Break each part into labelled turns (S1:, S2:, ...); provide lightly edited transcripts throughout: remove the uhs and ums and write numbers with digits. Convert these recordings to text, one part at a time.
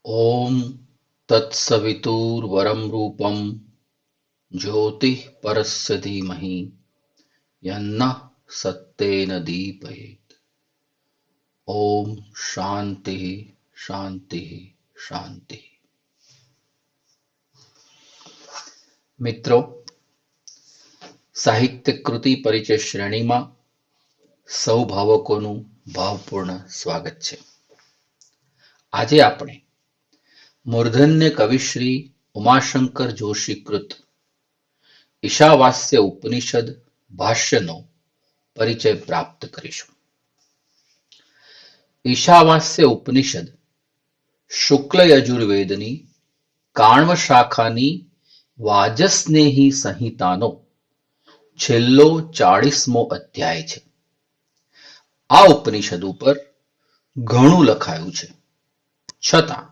S1: ॐ तत्सवितुर्वरं रूपं ज्योतिः परस्य धीमहि यन्नः सत्येन दीपयेत्। ॐ शान्तिः शान्तिः शान्तिः। મિત્રો, સાહિત્ય કૃતિ પરિચય શ્રેણીમાં સૌ ભાવકોનું ભાવપૂર્ણ સ્વાગત છે. આજે આપણે મૂર્ધન્ય કવિશ્રી ઉમાશંકર જોશી કૃત ઈશાવાસ્ય ઉપનિષદ ભાષ્યનો પરિચય પ્રાપ્ત કરીશું. ઈશાવાસ્ય ઉપનિષદ શુક્લ યજુર્વેદની કાણ્વ શાખાની વાજસ્નેહી સંહિતાનો છેલ્લો 40મો અધ્યાય છે. આ ઉપનિષદ ઉપર ઘણું લખાયું છે, છતાં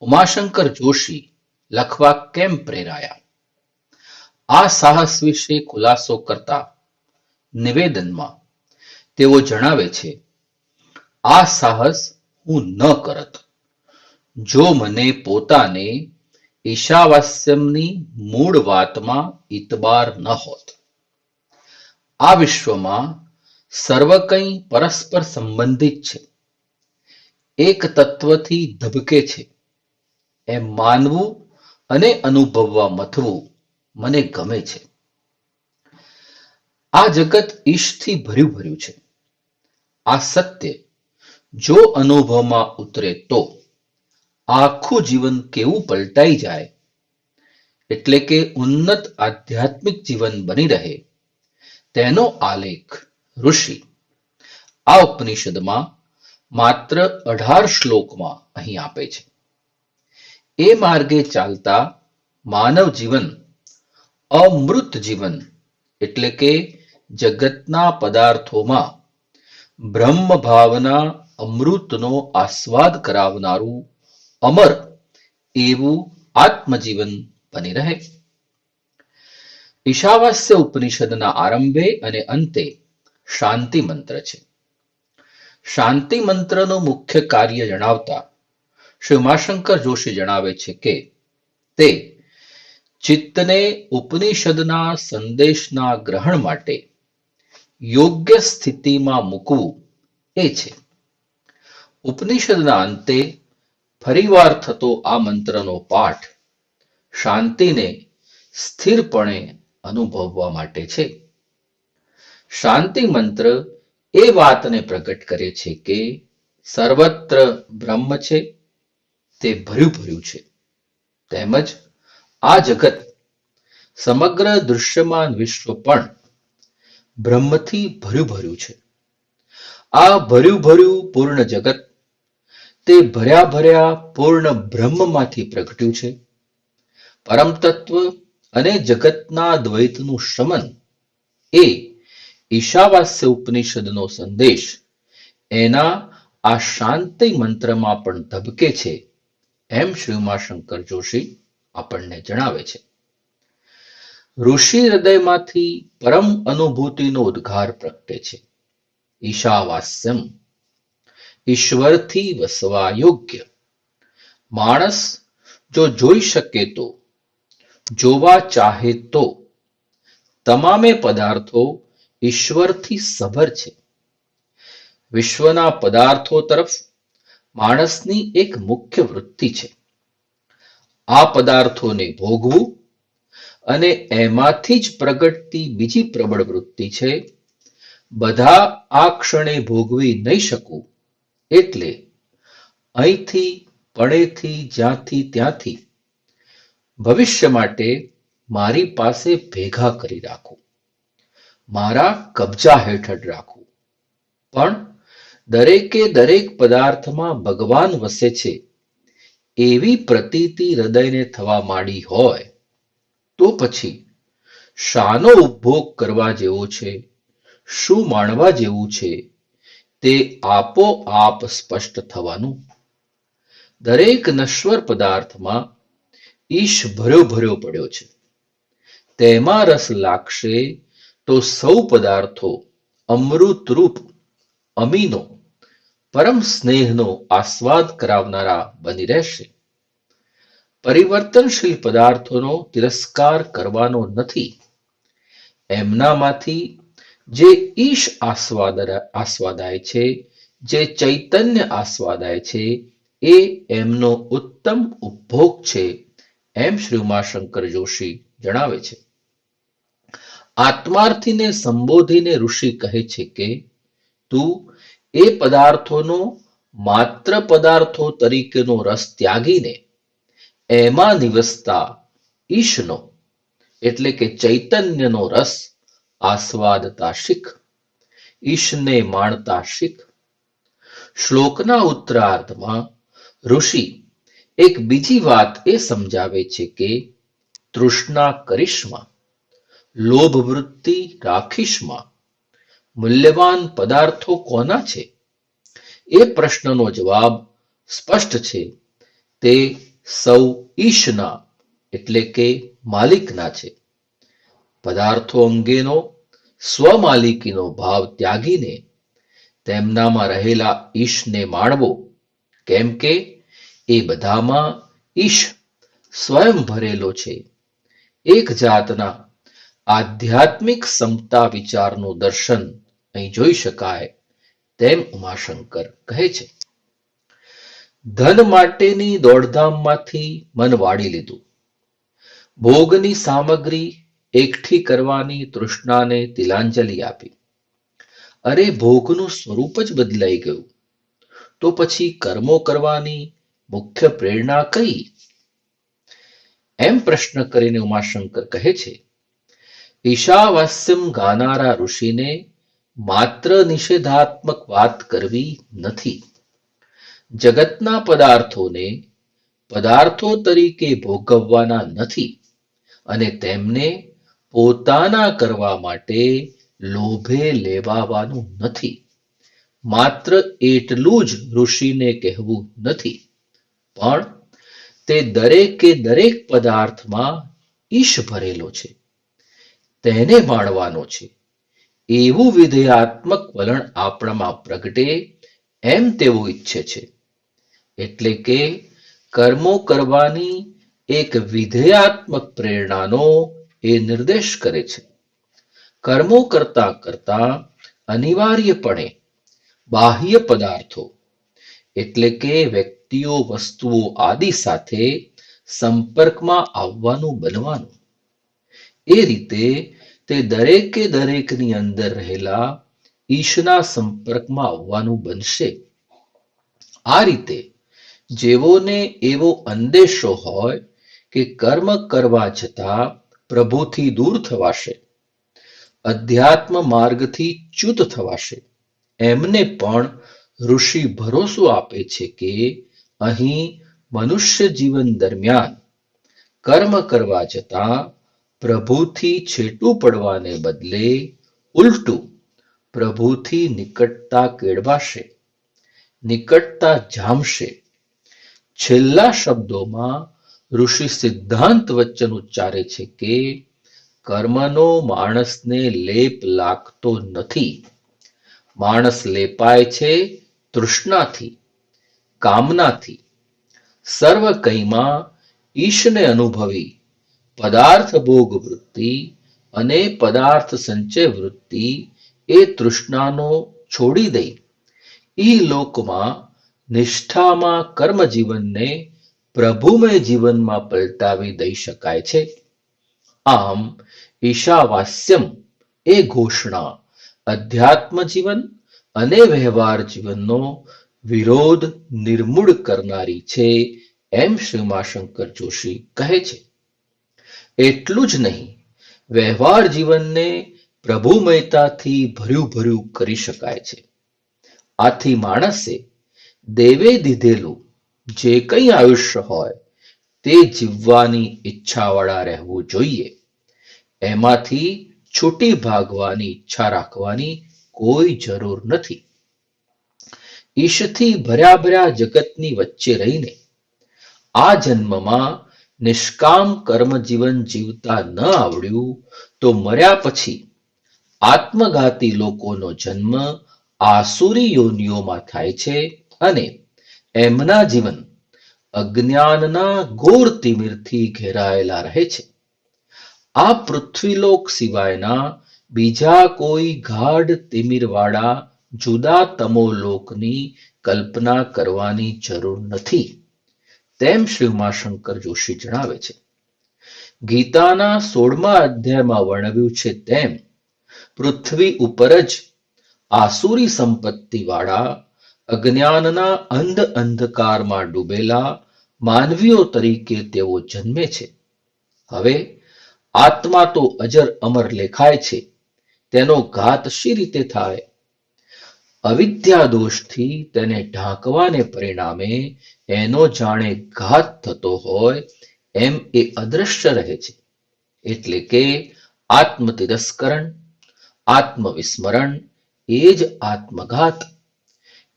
S1: ઉમાશંકર જોશી લખવા કેમ પ્રેરાયા? આ સાહસ વિશે ખુલાસો કરતા નિવેદનમાં તેઓ જણાવે છે, આ સાહસ હું ન કરત જો મને પોતાને ઈશાવાસ્યમની મૂળ વાતમાં ઇતબાર ન હોત. આ વિશ્વમાં સર્વ કંઈ પરસ્પર સંબંધિત છે, એક તત્વથી ધબકે છે એમ માનવું અને અનુભવવા મથવું મને ગમે છે. આ જગત ઈશથી ભર્યું ભર્યું છે. આ સત્ય જો અનુભવમાં ઉતરે તો આખું જીવન કેવું પલટાઈ જાય, એટલે કે ઉન્નત આધ્યાત્મિક જીવન બની રહે, તેનો આલેખ ઋષિ આ ઉપનિષદમાં માત્ર 18 શ્લોકમાં અહીં આપે છે. એ માર્ગે ચાલતા માનવ જીવન અમૃત જીવન એટલે કે જગતના પદાર્થોમાં બ્રહ્મ ભાવના અમૃતનો આસ્વાદ કરાવનારું અમર એવું આત્મજીવન બની રહે. ઈશાવાસ્ય ઉપનિષદના આરંભે અને અંતે શાંતિ મંત્ર છે. શાંતિ મંત્રનું મુખ્ય કાર્ય જણાવતા શ્રી ઉમાશંકર જોશી જણાવે છે કે તે ચિત્તને ઉપનિષદના સંદેશના ગ્રહણ માટે યોગ્ય સ્થિતિમાં મૂકવું એ છે. ઉપનિષદના અંતે ફરીવાર થતો આ મંત્રનો પાઠ શાંતિને સ્થિરપણે અનુભવવા માટે છે. શાંતિ મંત્ર એ વાતને પ્રગટ કરે છે કે સર્વત્ર બ્રહ્મ છે, તે ભર્યું ભર્યું છે, તેમજ આ જગત સમગ્ર દૃશ્યમાન વિશ્વ પણ બ્રહ્મથી ભર્યું ભર્યું છે. આ ભર્યું ભર્યું પૂર્ણ જગત તે ભર્યા ભર્યા પૂર્ણ બ્રહ્મમાંથી પ્રગટ્યું છે. પરમ તત્વ અને જગતના દ્વૈતનું શમન એ ઈશાવાસ્ય ઉપનિષદનો સંદેશ એના આ શાંતિ મંત્રમાં પણ ધબકે છે એમ શ્રી ઉમાશંકર જોશી આપણને જણાવે છે. ઋષિ હૃદયમાંથી પરમ અનુભૂતિનો ઉદ્ગાર પ્રગટે છે. ઈશાવાસ્યમ ઈશ્વરથી વસવા યોગ્ય. માણસ જો જોઈ શકે તો, જોવા ચાહે તો તમામે પદાર્થો ઈશ્વરથી સભર છે. વિશ્વના પદાર્થો તરફ માણસની એક મુખ્ય વૃત્તિ છે. આ પદાર્થોને ભોગવું અને એમાંથી જ પ્રગટતી બીજી પ્રબળ વૃત્તિ છે, બધા આ ક્ષણે ભોગવી નહીં શકું, એટલે અહીંથી પણેથી જ્યાંથી ત્યાંથી ભવિષ્ય માટે મારી પાસે ભેગા કરી રાખું, મારા કબજા હેઠળ રાખું. પણ દરેકે દરેક પદાર્થમાં ભગવાન વસે છે એવી પ્રતીતિ હૃદયને થવા માંડી હોય તો પછી શાનો ઉપભોગ કરવા જેવો છે, શું માણવા જેવું છે, તે આપોઆપ સ્પષ્ટ થવાનું. દરેક નશ્વર પદાર્થમાં ઈશ ભર્યો ભર્યો પડ્યો છે. તેમાં રસ લાગશે તો સૌ પદાર્થો અમૃતરૂપ અમીનો પરમ સ્નેહનો આસ્વાદ કરાવનારા બની રહેશે. પરિવર્તનશીલ પદાર્થોનો તિરસ્કાર કરવાનો નથી. એમનામાંથી જે ઈશ આસ્વાદાય છે, જે ચૈતન્ય આસ્વાદાય છે, એ એમનો ઉત્તમ ઉપભોગ છે, એમ શ્રી ઉમાશંકર જોશી જણાવે છે. આત્માર્થીને સંબોધીને ઋષિ કહે છે કે તું એ પદાર્થોનો માત્ર પદાર્થો તરીકેનો રસ ત્યાગીને એમાં નિવસતા ઈશનો એટલે કે ચૈતન્યનો રસ આસ્વાદતા શીખ, ઈશને માણતા શીખ. શ્લોકના ઉત્તરાર્ધમાં ઋષિ એક બીજી વાત એ સમજાવે છે કે તૃષ્ણા કરીશમાં, લોભ વૃત્તિ રાખીશમાં, મૂલ્યવાન પદાર્થો કોના છે? એ પ્રશ્નનો જવાબ સ્પષ્ટ છે. તે સૌ ઈશના એટલે કે માલિકના છે. પદાર્થો અંગેનો સ્વમાલિકીનો ભાવ ત્યાગીને તેમનામાં રહેલા ઈશને માણવો, કેમ કે એ બધામાં ઈશ સ્વયં ભરેલો છે. એક જાતના આધ્યાત્મિક સમતા વિચારનું દર્શન અહીં જોઈ શકાય, તેમ ઉમાશંકર કહે છે. ધન માટેની દોડધામમાંથી મન વાળી લીધું. ભોગની સામગ્રી એકઠી કરવાની તૃષ્ણાને તિલાંજલિ આપી. અરે ભોગનું સ્વરૂપ જ બદલાઈ ગયું, તો પછી કર્મો કરવાની મુખ્ય પ્રેરણા કઈ? એમ પ્રશ્ન કરીને ઉમાશંકર કહે છે, ઈશાવાસ્યમ ગાનારા ઋષિને માત્ર નિષેધાત્મક વાત કરવી નથી. જગતના પદાર્થોને પદાર્થો તરીકે ભોગવવાના નથી અને તેમને પોતાના કરવા માટે લોભે લેવાવાનું નથી. માત્ર એટલું જ ઋષિને કહેવું નથી, પણ તે દરેકે દરેક પદાર્થમાં ઈશ ભરેલો છે, તેને માણવાનો છે. એવું વિધેયાત્મક વલણ આપણામાં પ્રગટે એમ તેઓ ઈચ્છે છે. એટલે કે કર્મો કરવાની એક વિધેયાત્મક પ્રેરણાનો એ નિર્દેશ કરે છે. કર્મો કરતા કરતા અનિવાર્યપણે બાહ્ય પદાર્થો એટલે કે વ્યક્તિઓ, વસ્તુઓ આદિ સાથે સંપર્કમાં આવવાનું બનવાનું. એ રીતે તે દરેકે દરેકની અંદર રહેલા ઈશના સંપર્કમાં આવવાનું બનશે. આ રીતે જેવોને એવો અંદેશો હોય કે કર્મ કરવા છતાં પ્રભુથી દૂર થવાશે, અધ્યાત્મ માર્ગથી ચ્યુત થવાશે, એમને પણ ઋષિ ભરોસો આપે છે કે અહીં મનુષ્ય જીવન દરમિયાન કર્મ કરવા છતાં પ્રભુથી છેટું પડવાને બદલે ઉલટું પ્રભુથી નિકટતા કેળવાશે, નિકટતા જામશે. છેલ્લા શબ્દોમાં ઋષિ સિદ્ધાંત વચન ઉચ્ચારે છે કે કર્મનો માણસને લેપ લાગતો નથી. માણસ લેપાય છે તૃષ્ણાથી, કામનાથી. સર્વ કંઈમાં ઈશને અનુભવી પદાર્થ ભોગ વૃત્તિ અને પદાર્થ સંચય વૃત્તિ એ તૃષ્ણાનો છોડી દઈ ઈ લોકમાં નિષ્ઠામાં કર્મ જીવનને પ્રભુમય જીવનમાં પલટાવી દઈ શકાય છે. આમ ઈશાવાસ્યમ એ ઘોષણા અધ્યાત્મ જીવન અને વ્યવહાર જીવનનો વિરોધ નિર્મૂળ કરનારી છે, એમ શ્રી ઉમાશંકર જોશી કહે છે. એટલું જ નહીં, વ્યવહાર જીવનને પ્રભુમયતાથી ભર્યું ભર્યું કરી શકાય છે. આથી માણસે દેવે દીધેલું જે કંઈ આયુષ્ય હોય તે જીવવાની ઈચ્છાવાળા રહેવું જોઈએ. એમાંથી છૂટી ભાગવાની ઈચ્છા રાખવાની કોઈ જરૂર નથી. ઈશથી ભર્યા ભર્યા જગતની વચ્ચે રહીને આ જન્મમાં નિષ્કામ કર્મ જીવન જીવતા ન આવડ્યું તો મર્યા પછી આત્મઘાતી લોકોનો જન્મ આસુરી યોનિઓમાં થાય છે અને એમના જીવન અજ્ઞાનના ઘોર તિમિરથી ઘેરાયેલા રહે છે. આ પૃથ્વીલોક સિવાયના બીજા કોઈ ગાઢ તિમિરવાળા જુદા તમોલોકની કલ્પના કરવાની જરૂર નથી, તેમ શ્રી ઉમાશંકર જોશી જણાવે છે. ગીતાના 16મા અધ્યાયમાં વર્ણવ્યું છે તેમ પૃથ્વી ઉપર જ આસુરી સંપત્તિવાળા અજ્ઞાનના અંધકારમાં ડૂબેલા માનવીઓ તરીકે તેઓ જન્મે છે. હવે આત્મા તો અજર અમર લેખાય છે, તેનો ઘાત શી રીતે થાય? અવિદ્યા દોષથી તેને ઢાંકવાને પરિણામે એનો જાણે ઘાત થતો હોય એમ એ અદ્રશ્ય રહે છે. એટલે કે આત્મ તિરસ્કરણ, આત્મવિસ્મરણ એ જ આત્મઘાત.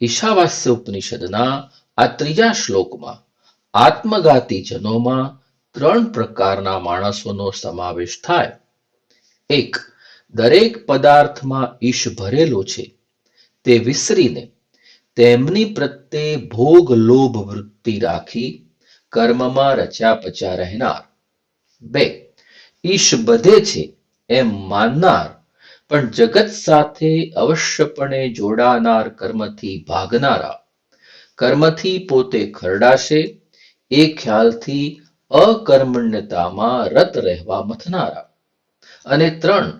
S1: ઈશાવાસ્ય ઉપનિષદના આ 3જા શ્લોકમાં આત્મઘાતી જનોમાં 3 પ્રકારના માણસોનો સમાવેશ થાય. 1. દરેક પદાર્થમાં ઈશ ભરેલો છે તે વિસરીને તેમની પ્રત્યે ભોગ લોભ વૃત્તિ રાખી કર્મમાં રચ્યા પચ્યા રહેનાર. 2. ઈશ બધે છે એમ માનનાર પણ જગત સાથે અવશ્યપણે જોડાનાર કર્મથી ભાગનારા, કર્મથી પોતે ખરડાશે એ ખ્યાલથી અકર્મણ્યતામાં રત રહેવા મથનારા. અને 3.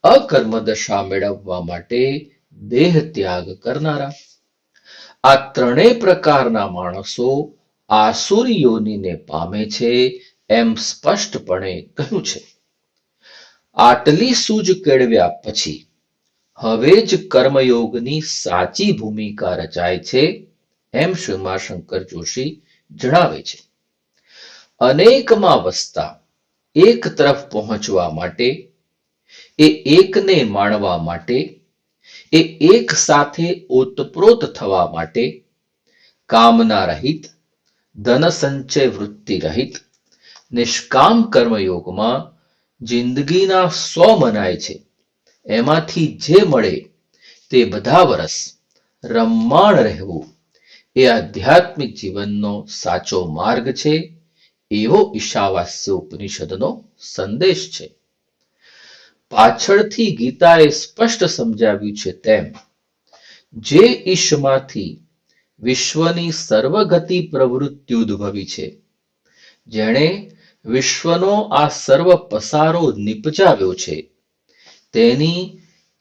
S1: અકર્મ દશા મેળવવા માટે દેહ ત્યાગ કરનારા. આ 3 પ્રકારના માણસો આસુરી યોનિને પામે છે એમ સ્પષ્ટપણે કહ્યું છે. આટલી સૂઝ કેળવ્યા પછી હવે જ કર્મયોગની સાચી ભૂમિકા રચાય છે એમ શ્રી ઉમાશંકર જોશી જણાવે છે. અનેકમાં વસતા એક તરફ પહોંચવા માટે, એ એકને માણવા માટે, એ એક સાથે ઓતપ્રોત થવા માટે કામના રહિત, ધન સંચય વૃત્તિ રહિત નિષ્કામ કર્મયોગમાં જિંદગીના 100 મનાય છે. એમાંથી જે મળે તે બધા વરસ રમ્માણ રહેવું એ આધ્યાત્મિક જીવનનો સાચો માર્ગ છે, એવો ઈશાવાસ્ય ઉપનિષદનો સંદેશ છે. પાછળથી ગીતાએ સ્પષ્ટ સમજાવ્યું છે તેમ જે ઈશમાંથી વિશ્વની સર્વગતિ પ્રવૃત્તિ ઉદ્ભવી છે, જેણે વિશ્વનો આ સર્વ પસારો નિપજાવ્યો છે, તેની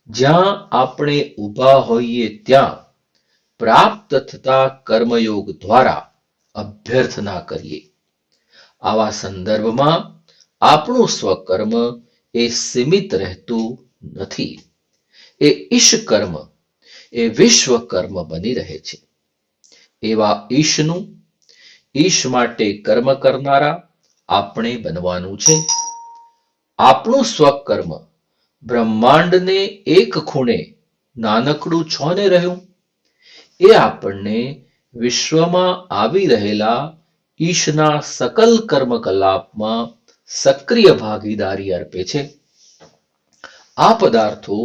S1: જ્યાં આપણે ઊભા હોઈએ ત્યાં પ્રાપ્ત થતા કર્મયોગ દ્વારા અભ્યર્થના કરીએ. આવા સંદર્ભમાં આપણું સ્વકર્મ એ સીમિત રહેતું નથી. એ ઈશ કર્મ એ વિશ્વકર્મ બની રહે છે. એવા ઈશનું, ઈશ માટે કર્મ કરનારા આપણે બનવાનું છે. આપણું સ્વકર્મ બ્રહ્માંડને એક ખૂણે નાનકડું છોને રહ્યું, એ આપણને વિશ્વમાં આવી રહેલા ઈશના સકલ કર્મકલાપમાં સક્રિય ભાગીદારી અર્પે છે. આ પદાર્થો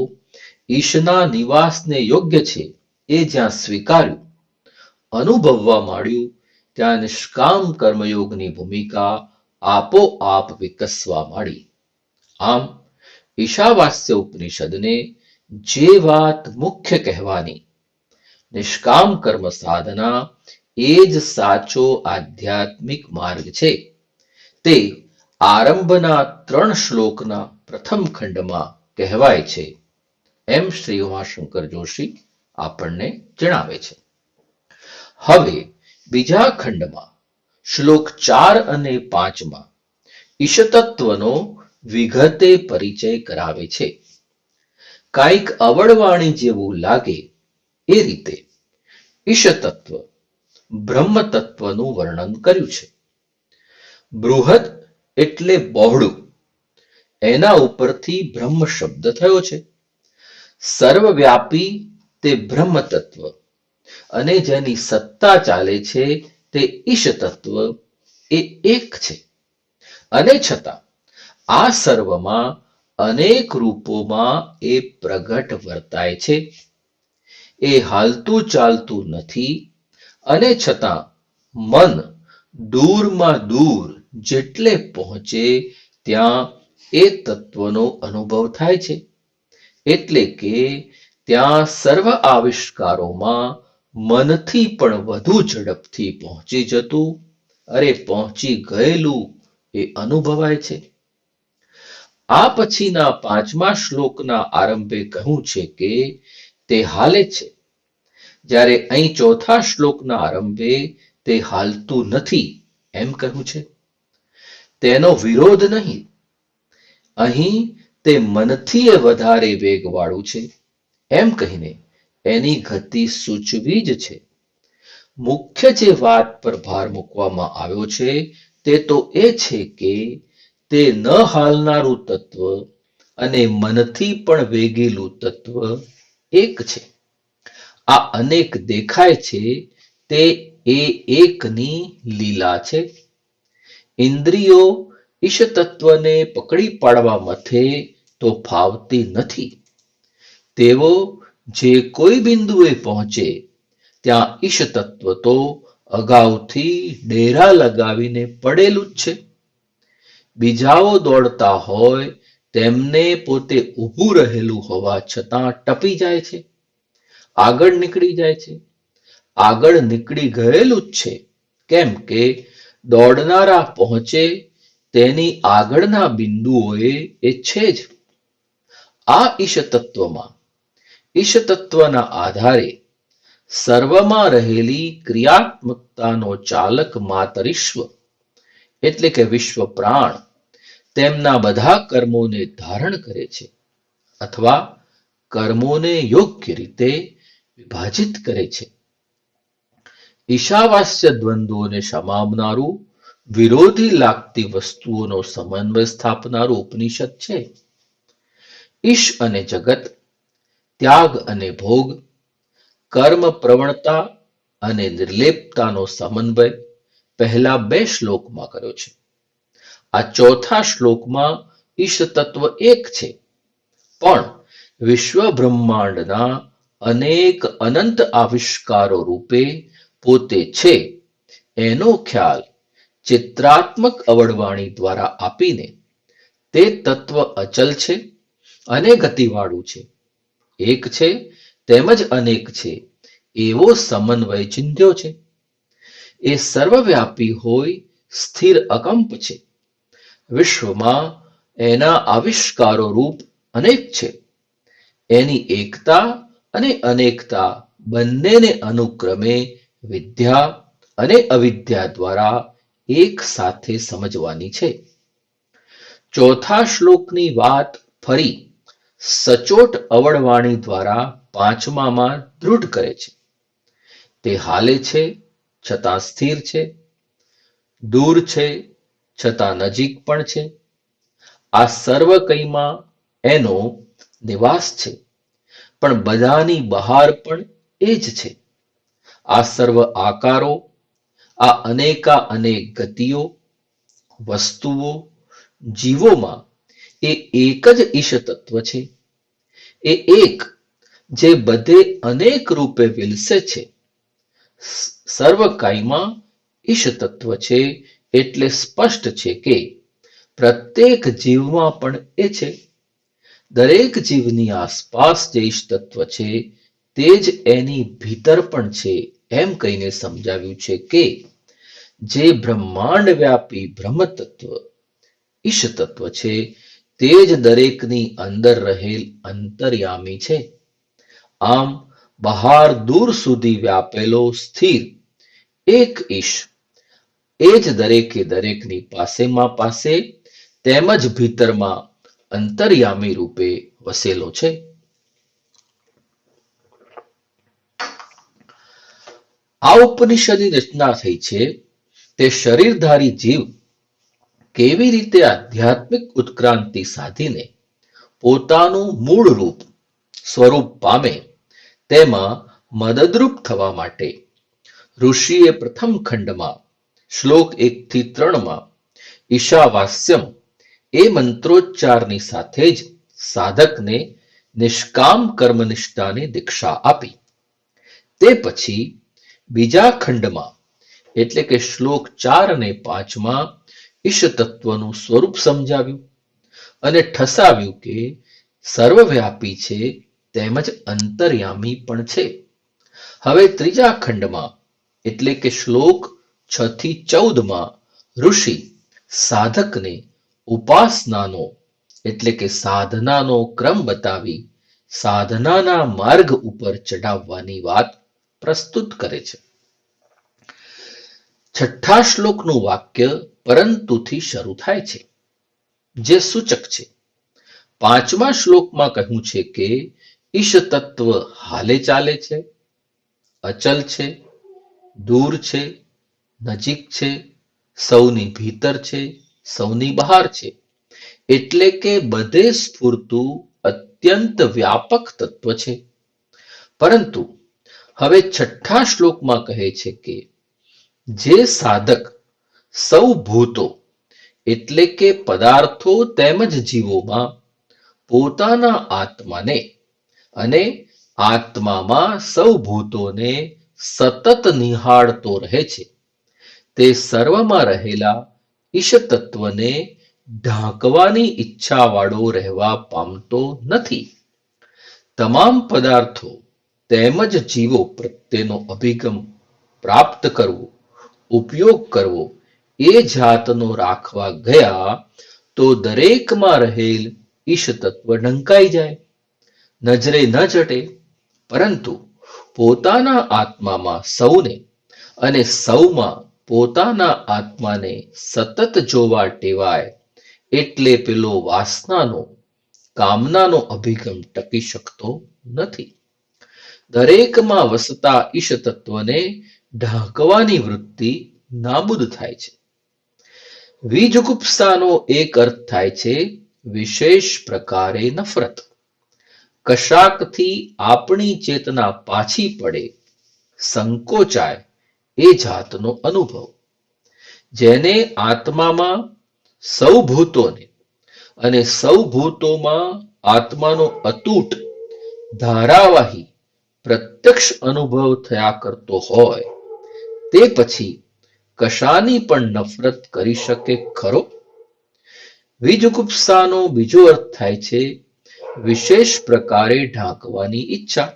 S1: ઈશના નિવાસને યોગ્ય છે એ જ્યાં સ્વીકાર્યું, અનુભવવા માંડ્યું, ત્યાં નિષ્કામ કર્મયોગની ભૂમિકા આપોઆપ વિકસવા માંડી. આમ ઈશાવાસ્ય ઉપનિષદને જે વાત મુખ્ય કહેવાની, નિષ્કામ કર્મ સાધના એ જ સાચો આધ્યાત્મિક માર્ગ છે, તે આરંભના 3 શ્લોકના પ્રથમ ખંડમાં કહેવાય છે એમ શ્રી ઉમાશંકર જોશી આપણને જણાવે છે. હવે બીજા ખંડમાં શ્લોક 4 અને 5માં ઈશતત્વનો વિગતે પરિચય કરાવે છે. કાંઈક અવળવાણી જેવું લાગે એ રીતે ઈશતત્વ, બ્રહ્મ તત્વનું વર્ણન કર્યું છે. બૃહદ એટલે બહોળું, એના ઉપરથી બ્રહ્મ શબ્દ થયો છે. સર્વવ્યાપી તે બ્રહ્મ તત્વ અને જેની સત્તા ચાલે છે તે ઈશ તત્વ એ એક છે. અને છતાં આ સર્વમાં અનેક રૂપોમાં એ પ્રગટ વર્તાય છે. એ હાલતું ચાલતું નથી અને છતાં મન દૂરમાં દૂર જેટલે પહોંચે ત્યાં એ તત્વનો અનુભવ થાય છે. એટલે કે ત્યાં સર્વ આવિષ્કારોમાં મનથી પણ વધુ ઝડપથી પહોંચી જતું, પહોંચી ગયેલું એ અનુભવાય છે. આ પછીના 5મા શ્લોકના આરંભે કહ્યું છે કે તે હાલે છે, જ્યારે અહીં 4થા શ્લોકના આરંભે તે હાલતું નથી એમ કહ્યું છે. તેનો વિરોધ નહીં. અહીં તે મનથી વધારે વેગવાળું છે એમ કહીને એની ગતિ સૂચવી જ છે. મુખ્ય જે વાત પર ભાર મૂકવામાં આવ્યો છે તે તો એ છે કે તે ન હાલનારું તત્વ અને મનથી પણ વેગેલું તત્વ એક છે. આ અનેક દેખાય છે તે એ એકની લીલા છે. ઇન્દ્રિયો ઈશ તત્વને પકડી પાડવા મથે તો ફાવતી નથી. તેઓ જે કોઈ બિંદુએ પહોંચે ત્યાં ઈશ તત્વ તો અગાઉથી ડેરા લગાવીને પડેલું જ છે. બીજાઓ દોડતા હોય તેમને પોતે ઊભું રહેલું હોવા છતાં ટપી જાય છે, આગળ નીકળી જાય છે. આગળ નીકળી ગયેલું જ છે, કેમ કે દોડનારા પહોંચે તેની આગળના બિંદુઓએ એ છે જ. આ ઈશ તત્વમાં ઈશ તત્વના આધારે સર્વમાં રહેલી ક્રિયાત્મકતાનો ચાલક માતરીશ્વ એટલે કે વિશ્વ પ્રાણ તેમના બધા કર્મોને ધારણ કરે છે અથવા કર્મોને યોગ્ય રીતે વિભાજિત કરે છે. ઈશાવાસ્ય દ્વંદ્વોને સમાવનારું, વિરોધી લાગતી વસ્તુઓનો સમન્વય સ્થાપનારું ઉપનિષદ છે. ઈશ અને જગત, ત્યાગ અને ભોગ, કર્મ પ્રવણતા અને નિર્લેપતાનો સમન્વય પહેલા 2 શ્લોકમાં કર્યો છે. આ 4થા શ્લોકમાં ઈશ તત્વ એક છે, પણ વિશ્વ બ્રહ્માંડના અનેક અનંત આવિષ્કારો રૂપે પોતે છે એનો ખ્યાલ ચિત્રાત્મક અવળવાણી દ્વારા આપીને તે તત્વ અચલ છે અને ગતિવાળું છે, એક છે તેમજ અનેક છે એવો સમન્વય ચિંધ્યો છે. એ સર્વવ્યાપી હોય સ્થિર અકંપ છે. વિશ્વમાં એના આવિષ્કારો રૂપ અનેક છે. એની એકતા અને અનેકતા બંનેને અનુક્રમે વિદ્યા અને અવિદ્યા દ્વારા એક સાથે સમજવાની છે. 4થા શ્લોકની વાત ફરી સચોટ અવળવાણી દ્વારા 5માં દૃઢ કરે છે. તે હાલે છે છતાં સ્થિર છે, દૂર છે છતાં નજીક પણ છે. આ સર્વ કંઈમાં એનો નિવાસ છે, પણ બધાની બહાર પણ એ જ છે. આ સર્વ આકારો, આ અનેકા અનેક ગતિઓ, વસ્તુઓ, જીવોમાં એ એક જ ઈશ તત્વ છે. એ એક જે બધે અનેક રૂપે વિલસે છે. સર્વ કાયમાં ઈશ તત્વ છે એટલે સ્પષ્ટ છે કે પ્રત્યેક જીવમાં પણ એ છે. દરેક જીવની આસપાસ જે ઈશ તત્વ છે તે જ એની ભીતર પણ છે એમ કહીને સમજાવ્યું છે કે જે બ્રહ્માંડ વ્યાપી બ્રહ્મ તત્વ ઈશ તત્વ છે તે જ દરેકની અંદર રહેલ અંતર્યામી છે. આમ બહાર દૂર સુધી વ્યાપેલો સ્થિર એક ઈશ એ જ દરેકે દરેકની પાસેમાં પાસે તેમજ ભીતરમાં અંતર્યામી રૂપે વસેલો છે. આ ઉપનિષદની રચના થઈ છે તે શરીરધારી જીવ કેવી રીતે આધ્યાત્મિક ઉત્ક્રાંતિ સાધીને પોતાનું મૂળ રૂપ સ્વરૂપ પામે તેમાં મદદરૂપ થવા માટે ઋષિએ પ્રથમ ખંડમાં શ્લોક 1 થી 3માં ઈશાવાસ્યમ એ મંત્રોચ્ચારની સાથે જ સાધકને નિષ્કામ કર્મનિષ્ઠાની દીક્ષા આપી. તે પછી બીજા ખંડમાં એટલે કે શ્લોક 4 અને 5માં ઈશ તત્વનું સ્વરૂપ સમજાવ્યું અને ઠસાવ્યું કે સર્વવ્યાપી છે તેમજ અંતર્યામી પણ છે. હવે ત્રીજા ખંડમાં એટલે કે શ્લોક 6 થી 14માં ઋષિ સાધકને ઉપાસનાનો એટલે કે સાધનાનો ક્રમ બતાવી સાધનાના માર્ગ ઉપર ચડાવવાની વાત પ્રસ્તુત કરે છે. છઠ્ઠા શ્લોકનું વાક્ય પરંતુથી શરૂ થાય છે, જે સૂચક છે. પાંચમા શ્લોકમાં કહ્યું છે કે ઈશ તત્વ હાલે ચાલે છે, અચલ છે, દૂર છે, નજીક છે, સૌની ભીતર છે, સૌની બહાર છે, એટલે કે બધે સ્ફૂરતું અત્યંત વ્યાપક તત્વ છે. પરંતુ હવે છઠ્ઠા શ્લોકમાં કહે છે કે જે સાધક સૌ ભૂતો એટલે કે પદાર્થો તેમજ જીવોમાં પોતાના આત્માને અને આત્મામાં સૌ ભૂતોને સતત નિહાળતો રહે છે, તે સર્વમાં રહેલા ઈશ તત્વને ઢાંકવાની ઈચ્છાવાળો રહેવા પામતો નથી. તમામ પદાર્થો તેમજ જીવો પ્રત્યેનો અભિગમ પ્રાપ્ત કરવો, ઉપયોગ કરવો એ જાતનો રાખવા ગયા તો દરેકમાં રહેલ ઈશ તત્વ ઢંકાઈ જાય, નજરે ન ચટે. પરંતુ પોતાના આત્મામાં સૌને અને સૌમાં પોતાના આત્માને સતત જોવા ટેવાય એટલે પેલો વાસનાનો કામનાનો અભિગમ ટકી શકતો નથી. દરેકમાં વસતા ઈશ તત્વને ઢાંકવાની વૃત્તિ નાબૂદ થાય છે. વિજગુપ્સાનો એક અર્થ થાય છે વિશેષ પ્રકારે નફરત. કશાકથી આપણી ચેતના પાછી પડે, સંકોચાય એ જાતનો અનુભવ. જેને આત્મામાં સૌ ભૂતોને અને સૌ ભૂતોમાં આત્માનો અતૂટ ધારાવાહી પ્રત્યક્ષ અનુભવ થયા કરતો હોય, તે પછી કશાની પણ નફરત કરી શકે ખરો? વિજગુપ્સાનો બીજો અર્થ થાય છે વિશેષ પ્રકારે ઢાંકવાની ઈચ્છા.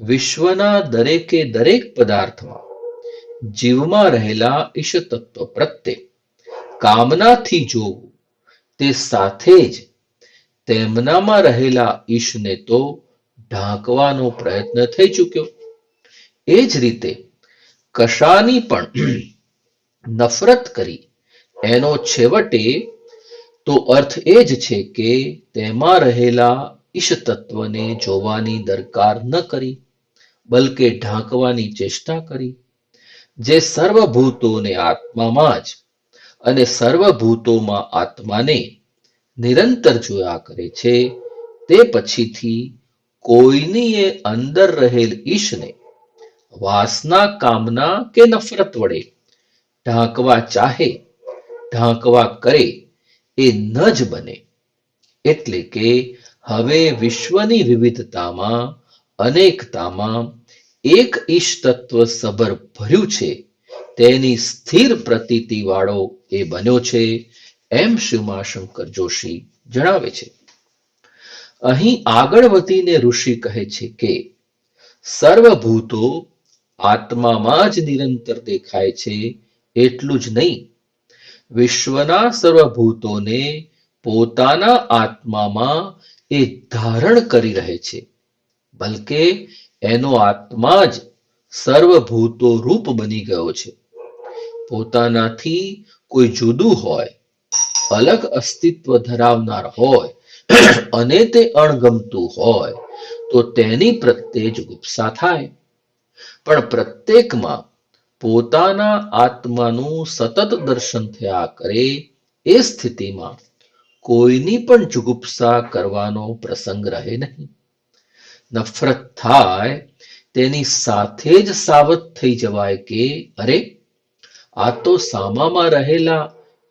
S1: વિશ્વના દરેકે દરેક પદાર્થમાં જીવમાં રહેલા ઈશ તત્વ પ્રત્યે કામનાથી જોવું, તે સાથે જ તેમનામાં રહેલા ઈશને તો ઢાંકવાનો પ્રયત્ન થઈ ચૂક્યો. એ જ રીતે કશાની પણ નફરત કરી એનો છેવટે તો અર્થ એ જ છે કે તેમાં રહેલા ઈશ તત્વને જોવાની દરકાર ન કરી, બલકે ઢાંકવાની ચેષ્ટા કરી. જે સર્વભૂતોને આત્મામાં જ અને સર્વભૂતોમાં આત્માને નિરંતર જોયા કરે છે, તે પછીથી કોઈનીએ અંદર રહેલ ઈશને વાસના, કામના કે નફરત વડે ઢાંકવા ચાહે, ઢાંકવા કરે એ ન જ બને. એટલે કે હવે વિશ્વની વિવિધતામાં, અનેકતામાં એક ઈશ તત્વ સબર ભર્યું છે, તેની સ્થિર પ્રતીતિ વાળો એ બન્યો છે, એમ શ્રી ઉમાશંકર જોશી જણાવે છે. અહીં આગળ વધીને ઋષિ કહે છે કે સર્વભૂતો આત્મામાં જ નિરંતર દેખાય છે એટલું જ નહીં, વિશ્વના સર્વભૂતોને પોતાના આત્મામાં એ ધારણ કરી રહે છે, બલકે એનો આત્મા જ સર્વભૂતો રૂપ બની ગયો છે. પોતાનાથી કોઈ જુદું હોય, અલગ અસ્તિત્વ ધરાવનાર હોય અને તે અણગમતું હોય તો તેની પ્રત્યે જુગુપ્સા થાય. પણ પ્રત્યેકમાં પોતાના આત્માનું સતત દર્શન થયા કરે એ સ્થિતિમાં કોઈની પણ જુગુપ્સા કરવાનો પ્રસંગ રહે નહીં. નફરત થાય તેની સાથે જ સાવધ થઈ જવાય કે અરે, આ તો સામામાં રહેલા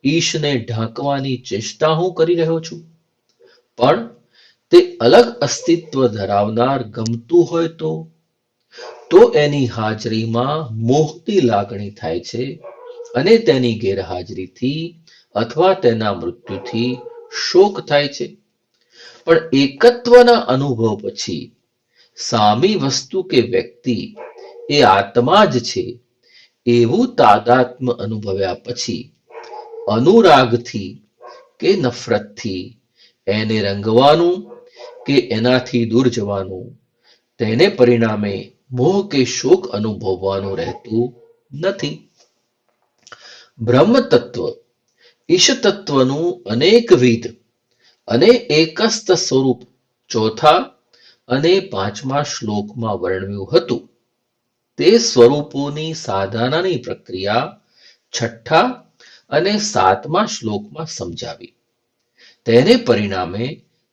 S1: ઈશને ઢાંકવાની ચેષ્ટા હું કરી રહ્યો છું. પણ તે અલગ અસ્તિત્વ ધરાવનાર ગમતું હોય તો તો એની હાજરીમાં મોહની લાગણી થાય છે અને તેની ગેરહાજરીથી અથવા તેના મૃત્યુથી શોક થાય છે. પણ એકત્વના અનુભવ પછી સામી વસ્તુ કે વ્યક્તિ એ આત્મા જ છે એવું તાદાત્મ્ય અનુભવ્યા પછી અનુરાગથી કે નફરતથી એને રંગવાનું કે એનાથી દૂર જવાનું, તેને પરિણામે મોહ કે શોક અનુભવવાનું રહેતું નથી. બ્રહ્મ તત્વ ઈશ તત્વનું અનેકવિધ અને એકસ્ત સ્વરૂપ ચોથા અને પાંચમા શ્લોકમાં વર્ણવ્યું હતું. તે સ્વરૂપોની સાધનાની પ્રક્રિયા છઠ્ઠા અને સાતમા શ્લોકમાં સમજાવી. તેને પરિણામે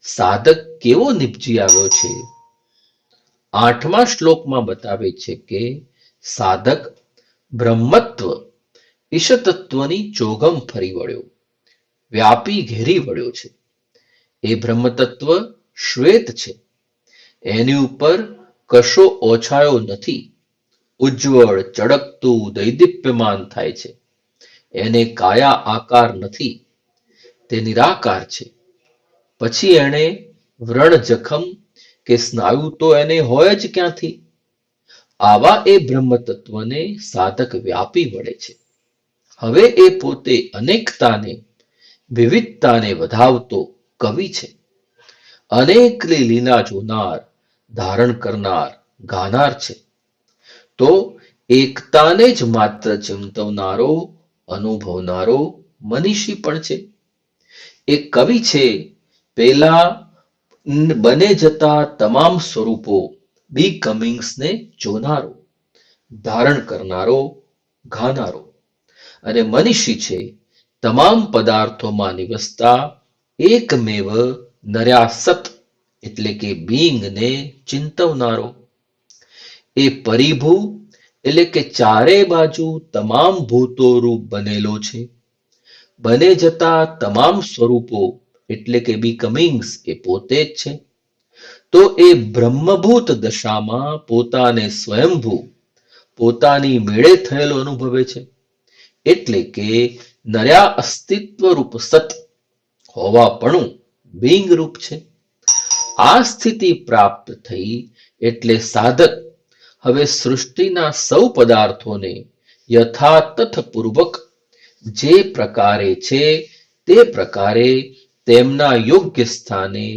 S1: સાધક કેવો નિપજી આવ્યો છે? આઠમા શ્લોકમાં બતાવે છે કે સાધક બ્રહ્મત્વ ઈશતત્વની ચોગમ ફરી વળ્યો, વ્યાપી ઘેરી વળ્યો છે. એ બ્રહ્મતત્વ શ્વેત છે, એની ઉપર કશો ઓછાયો નથી, ઉજ્જવળ ચળકતું દૈદીપ્યમાન થાય છે. એને કાયા આકાર નથી, તે નિરાકાર છે. પછી એણે વ્રણ જખમ કે સ્નાયુ તો એને હોય જ ક્યાંથી? આવા એ બ્રહ્મતત્વને સાધક વ્યાપી વળે છે. હવે એ પોતે અનેકતાને વિવિધતાને વધાવતો કવિ છે. અનેકલી લીલા જોનાર, ધારણ કરનાર, ગાનાર છે. તો એકતાને જ માત્ર ચિંતવનારો, અનુભવનારો મનીષી પણ છે. એ કવિ છે પેલા બને જતા તમામ સ્વરૂપો બીકમિંગ્સને જોનારો, ધારણ કરનારો, ગાનારો. અને મનીષી છે તમામ પદાર્થોમાં નિવસતા એકમેવ નર્યાસત એટલે કે બીંગને ચિંતવનારો. એ પરિભૂ એટલે કે ચારે બાજુ તમામ ભૂતો રૂપ બનેલો છે. બને જતા તમામ સ્વરૂપો એટલે કે બીકમિંગ્સ એ પોતે જ છે. તો એ બ્રહ્મભૂત દશામાં પોતાને સ્વયંભૂ પોતાની મેળે થયેલો અનુભવે છે. એટલે કે નર્યા અસ્તિત્વ રૂપ સત હોવાપણું બિંગ રૂપ છે. આ સ્થિતિ પ્રાપ્ત થઈ એટલે સાધક હવે સૃષ્ટિના સૌ પદાર્થોને યથાતથ પૂર્વક જે પ્રકારે છે તે પ્રકારે તેમના યોગ્ય સ્થાને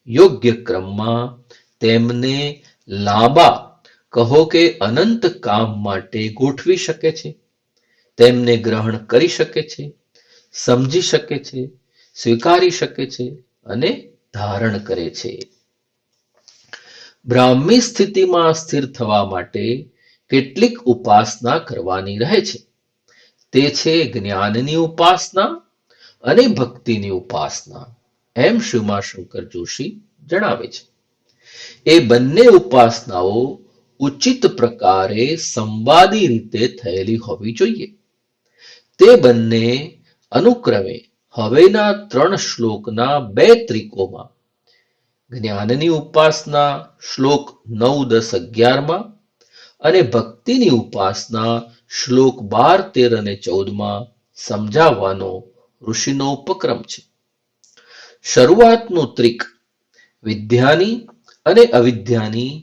S1: યોગ્ય ક્રમમાં તેમને લાંબા કહો કે અનંત કામ માટે ગોઠવી શકે છે. તેમને ગ્રહણ કરી શકે છે, સમજી શકે છે, સ્વીકારી શકે છે અને ધારણ કરે છે. બ્રાહ્મી સ્થિતિમાં સ્થિર થવા માટે કેટલીક ઉપાસના કરવાની રહે છે. તે છે જ્ઞાનની ઉપાસના અને ભક્તિની ઉપાસના, એમ શ્રીમા શંકર જોશી જણાવે છે. એ બંને ઉપાસનાઓ ઉચિત પ્રકારે સંવાદી રીતે થયેલી હોવી જોઈએ. તે બંને અનુક્રમે હવેના 3 શ્લોકના 2 ત્રિકોમાં જ્ઞાનની ઉપાસના શ્લોક 9, 10, 11માં અને ભક્તિની ઉપાસના શ્લોક 12, 13 અને 14માં સમજાવવાનો ઋષિનો ઉપક્રમ છે. શરૂઆતનું ત્રિક વિદ્યાની અને અવિદ્યાની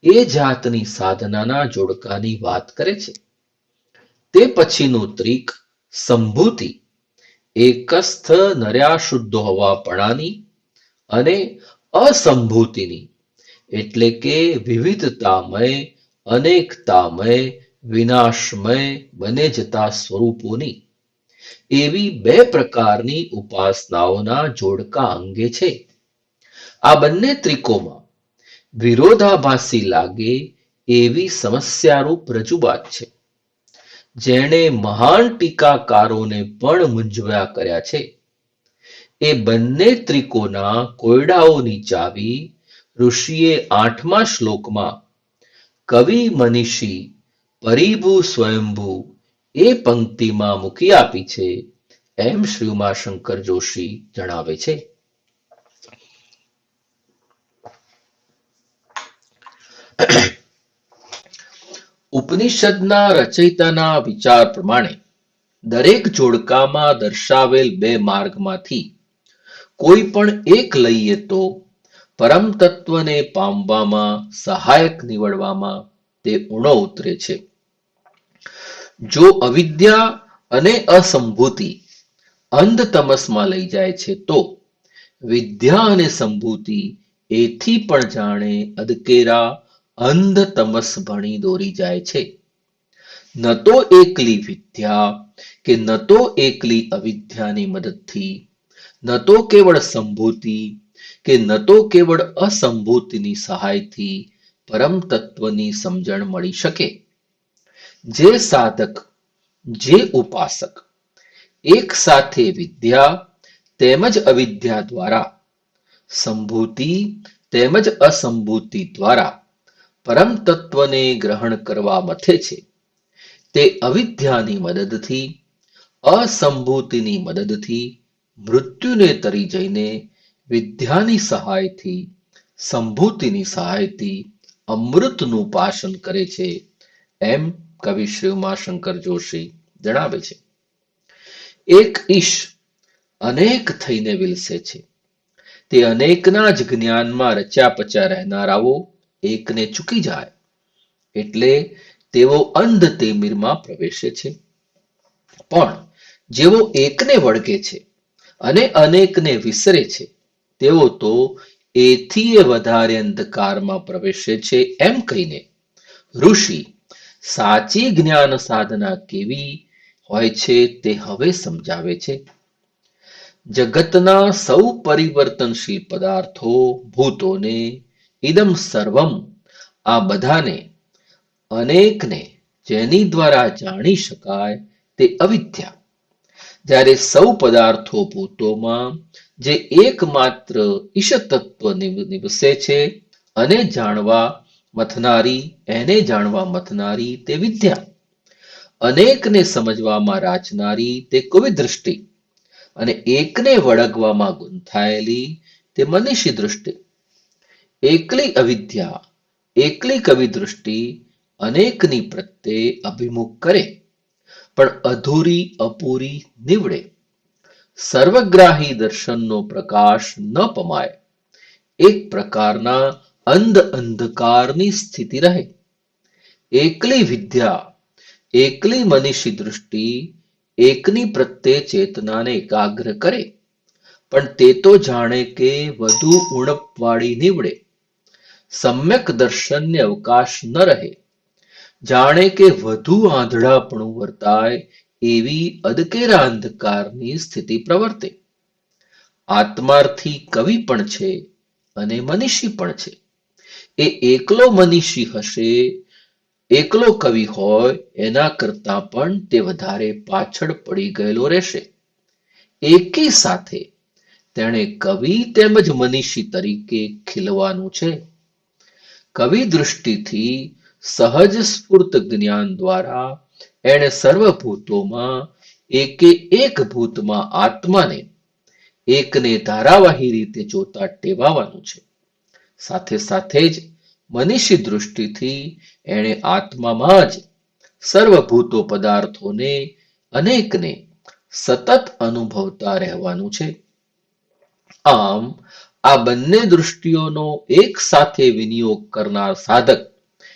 S1: એ જાતની સાધનાના જોડકાની વાત કરે છે. તે પછીનું ત્રિક સંભૂતિ એકસ્થ નર્યાશુદ્ધ હોવાપણાની અને અસંભૂતિની એટલે કે વિવિધતામય, અનેકતામય, વિનાશમય બને જતા સ્વરૂપોની એવી 2 પ્રકારની ઉપાસનાઓના જોડકા અંગે છે. આ બંને ત્રિકોમાં વિરોધાભાસી લાગે એવી સમસ્યારૂપ રજૂઆત છે. જેણે મહાન ટીકાકારોને પણ મૂંઝવ્યા કર્યા છે. એ બંને ત્રિકોના કોયડાઓની ચાવી ઋષિએ 8મા શ્લોકમાં કવિ મનીષી પરિભૂ સ્વયંભૂ એ પંક્તિમાં મૂકી આપી છે, એમ શ્રી ઉમાશંકર જોશી જણાવે છે. ઉપનિષદના રચયિતાના વિચાર પ્રમાણે દરેક જોડકામાં દર્શાવેલ બે માર્ગમાંથી કોઈ પણ એક લઈએ તો પરમ તત્વને પામવામાં સહાયક નીવડવામાં તે ઊણો ઉતરે છે. જો અવિદ્યા અને અસંભૂતિ અંધ તમસમાં લઈ જાય છે તો વિદ્યા અને સંભૂતિ એથી પણ જાણે અદકેરા અંધ તમસ ભણી દોરી જાય છે. ન તો એકલી વિદ્યા કે ન તો એકલી અવિદ્યાની મદદથી, ન તો કેવળ સંભૂતિ કે ન તો કેવળ અસંભૂતિની સહાયથી પરમ તત્વની સમજણ મળી શકે. જે સાધક, જે ઉપાસક એક સાથે વિદ્યા તેમજ અવિદ્યા દ્વારા, સંભૂતિ તેમજ અસંભૂતિ દ્વારા પરમ તત્વને ગ્રહણ કરવા મથે છે તે અવિદ્યાની મદદથી, અસંભૂતિની મદદથી મૃત્યુને તરી જઈને વિદ્યાની સહાયથી, સંભૂતિની સહાયથી અમૃતનું પાશન કરે છે, એમ કવિ શ્રી ઉમાશંકર જોશી જણાવે છે. એક ઈશ અનેક થઈને વિલસે છે. તે અનેકના જ જ્ઞાનમાં રચ્યા પચ્યા રહેનારાઓ એકને ચૂકી જાય એટલે તેઓ અંધ તેમીરમાં પ્રવેશે છે. પણ જેઓ એકને વળગે છે અને અનેકને વિસરે છે તેઓ તો એથીય વધારે અંધકારમાં પ્રવેશે છે, એમ કહીને ઋષિ સાચી જ્ઞાન સાધના કેવી હોય છે તે હવે સમજાવે છે. જગતના સૌ પરિવર્તનશીલ પદાર્થો, ભૂતોને, ઇદમ સર્વમ આ બધાને, અનેકને જેની દ્વારા જાણી શકાય તે અવિદ્યા. જ્યારે સૌ પદાર્થો ભૂતોમાં જે એકમાત્ર ઈશ તત્વ નિવસે છે અને જાણવા મથનારી, એને જાણવા મથનારી તે વિદ્યા. અનેકને સમજવામાં રાચનારી તે કવિદૃષ્ટિ અને એકને વળગવામાં ગૂંથાયેલી તે મનીષી દૃષ્ટિ. એકલી અવિદ્યા, એકલી કવિદૃષ્ટિ અનેકની પ્રત્યે અભિમુખ કરે પણ અધૂરી અપૂરી નીવડે. સર્વગ્રાહી દર્શનનો પ્રકાશ ન પમાય. એક પ્રકારના અંધકારની સ્થિતિ રહે. એકલી વિદ્યા, એકલી મનીષી દૃષ્ટિ એકની પ્રત્યે ચેતનાને એકાગ્ર કરે પણ તે તો જાણે કે વધુ ઉણપવાળી નીવડે. સમ્યક દર્શનને અવકાશ ન રહે. જાણે કે વધુ આંધળાપણું વર્તાય એવી અદકેરા અંધકારની સ્થિતિ પ્રવર્તે. આત્માર્થી કવિ પણ છે અને મનીષી પણ છે. એ એકલો મનીષી હશે, એકલો કવિ હોય એના કરતા પણ તે વધારે પાછળ પડી ગયેલો રહેશે. એકી સાથે તેણે કવિ તેમજ મનીષી તરીકે ખીલવાનું છે. કવિ દૃષ્ટિથી સહજ સ્ફૂર્ત જ્ઞાન દ્વારા એણે સર્વભૂતોમાં એકે એક ભૂતમાં આત્માને એકને ધારાવાહી રીતે જોતા ટેવાવાનું છે. સાથે સાથે જ મનીષી દૃષ્ટિથી એણે આત્મામાં જ સર્વભૂતો પદાર્થોને અનેકને સતત અનુભવતા રહેવાનું છે. આમ આ બંને દૃષ્ટિઓનો એક સાથે વિનિયોગ કરનાર સાધક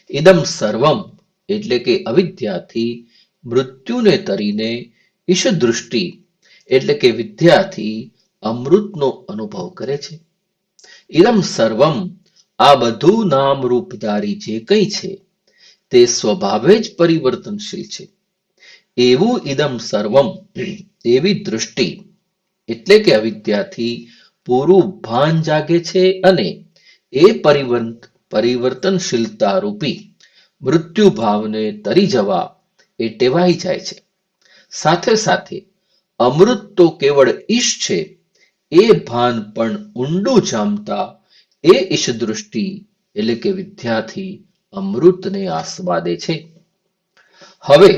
S1: ઇદમ સર્વમ એટલે કે અવિદ્યાથી મૃત્યુને તરીને ઈશ દૃષ્ટિ એટલે કે વિદ્યાથી અમૃતનો અનુભવ કરે છે. ઇદમ સર્વમ આ બધું નામ રૂપધારી જે કંઈ છે તે સ્વભાવે જ પરિવર્તનશીલ છે. એવું ઇદમ સર્વમ એવી દૃષ્ટિ એટલે કે અવિદ્યાથી પૂરું ભાન જાગે છે અને એ પરિવર્તનશીલતા રૂપી મૃત્યુ ભાવને તરી જવા એ ટેવાઈ જાય છે. સાથે સાથે અમૃત તો કેવળ ઈશ છે એ ભાન પણ ઊંડું જામતા એ ઈશ દૃષ્ટિ એટલે કે વિદ્યાથી અમૃતને આસ્વાદે છે. હવે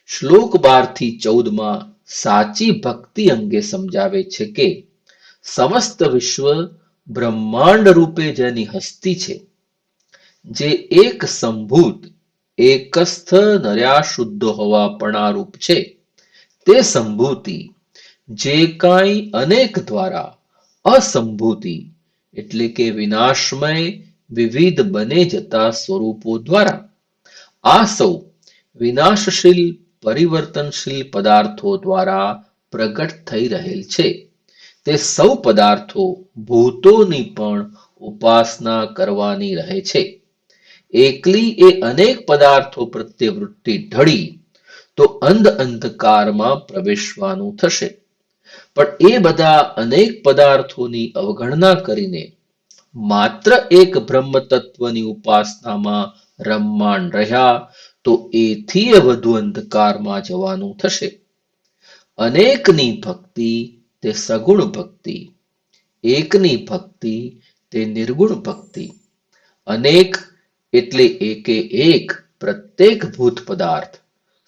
S1: શ્લોક 12 થી 14 સાચી ભક્તિ અંગે સમજાવે છે કે સમસ્ત વિશ્વ બ્રહ્માંડ રૂપે જેની હસ્તી છે, જે એક સંભૂત એકસ્થ નર્યા શુદ્ધ હોવાપણા રૂપ છે તે સંભૂતિ જે કાંઈ અનેક દ્વારા અસંભૂતિ એટલે કે વિનાશમય વિવિધ બને જતા સ્વરૂપો દ્વારા આ સૌ વિનાશશીલ પરિવર્તનશીલ પદાર્થો દ્વારા પ્રગટ થઈ રહેલ છે. તે સૌ પદાર્થો ભૂતોની પણ ઉપાસના કરવાની રહે છે. એકલી એ અનેક પદાર્થો પ્રત્યે વૃત્તિ ઢળી તો અંધકારમાં પ્રવેશવાનું થશે. પણ એ બધા અનેક પદાર્થોની અવગણના કરીને માત્ર એક બ્રહ્મ તત્વની ઉપાસનામાં રમમાણ રહ્યા તો એથી વધુ અંધકારમાં જવાનું થશે. અનેકની ભક્તિ તે સગુણ ભક્તિ, એકની ભક્તિ તે નિર્ગુણ ભક્તિ. અનેક એટલે એકે એક પ્રત્યેક ભૂત પદાર્થ.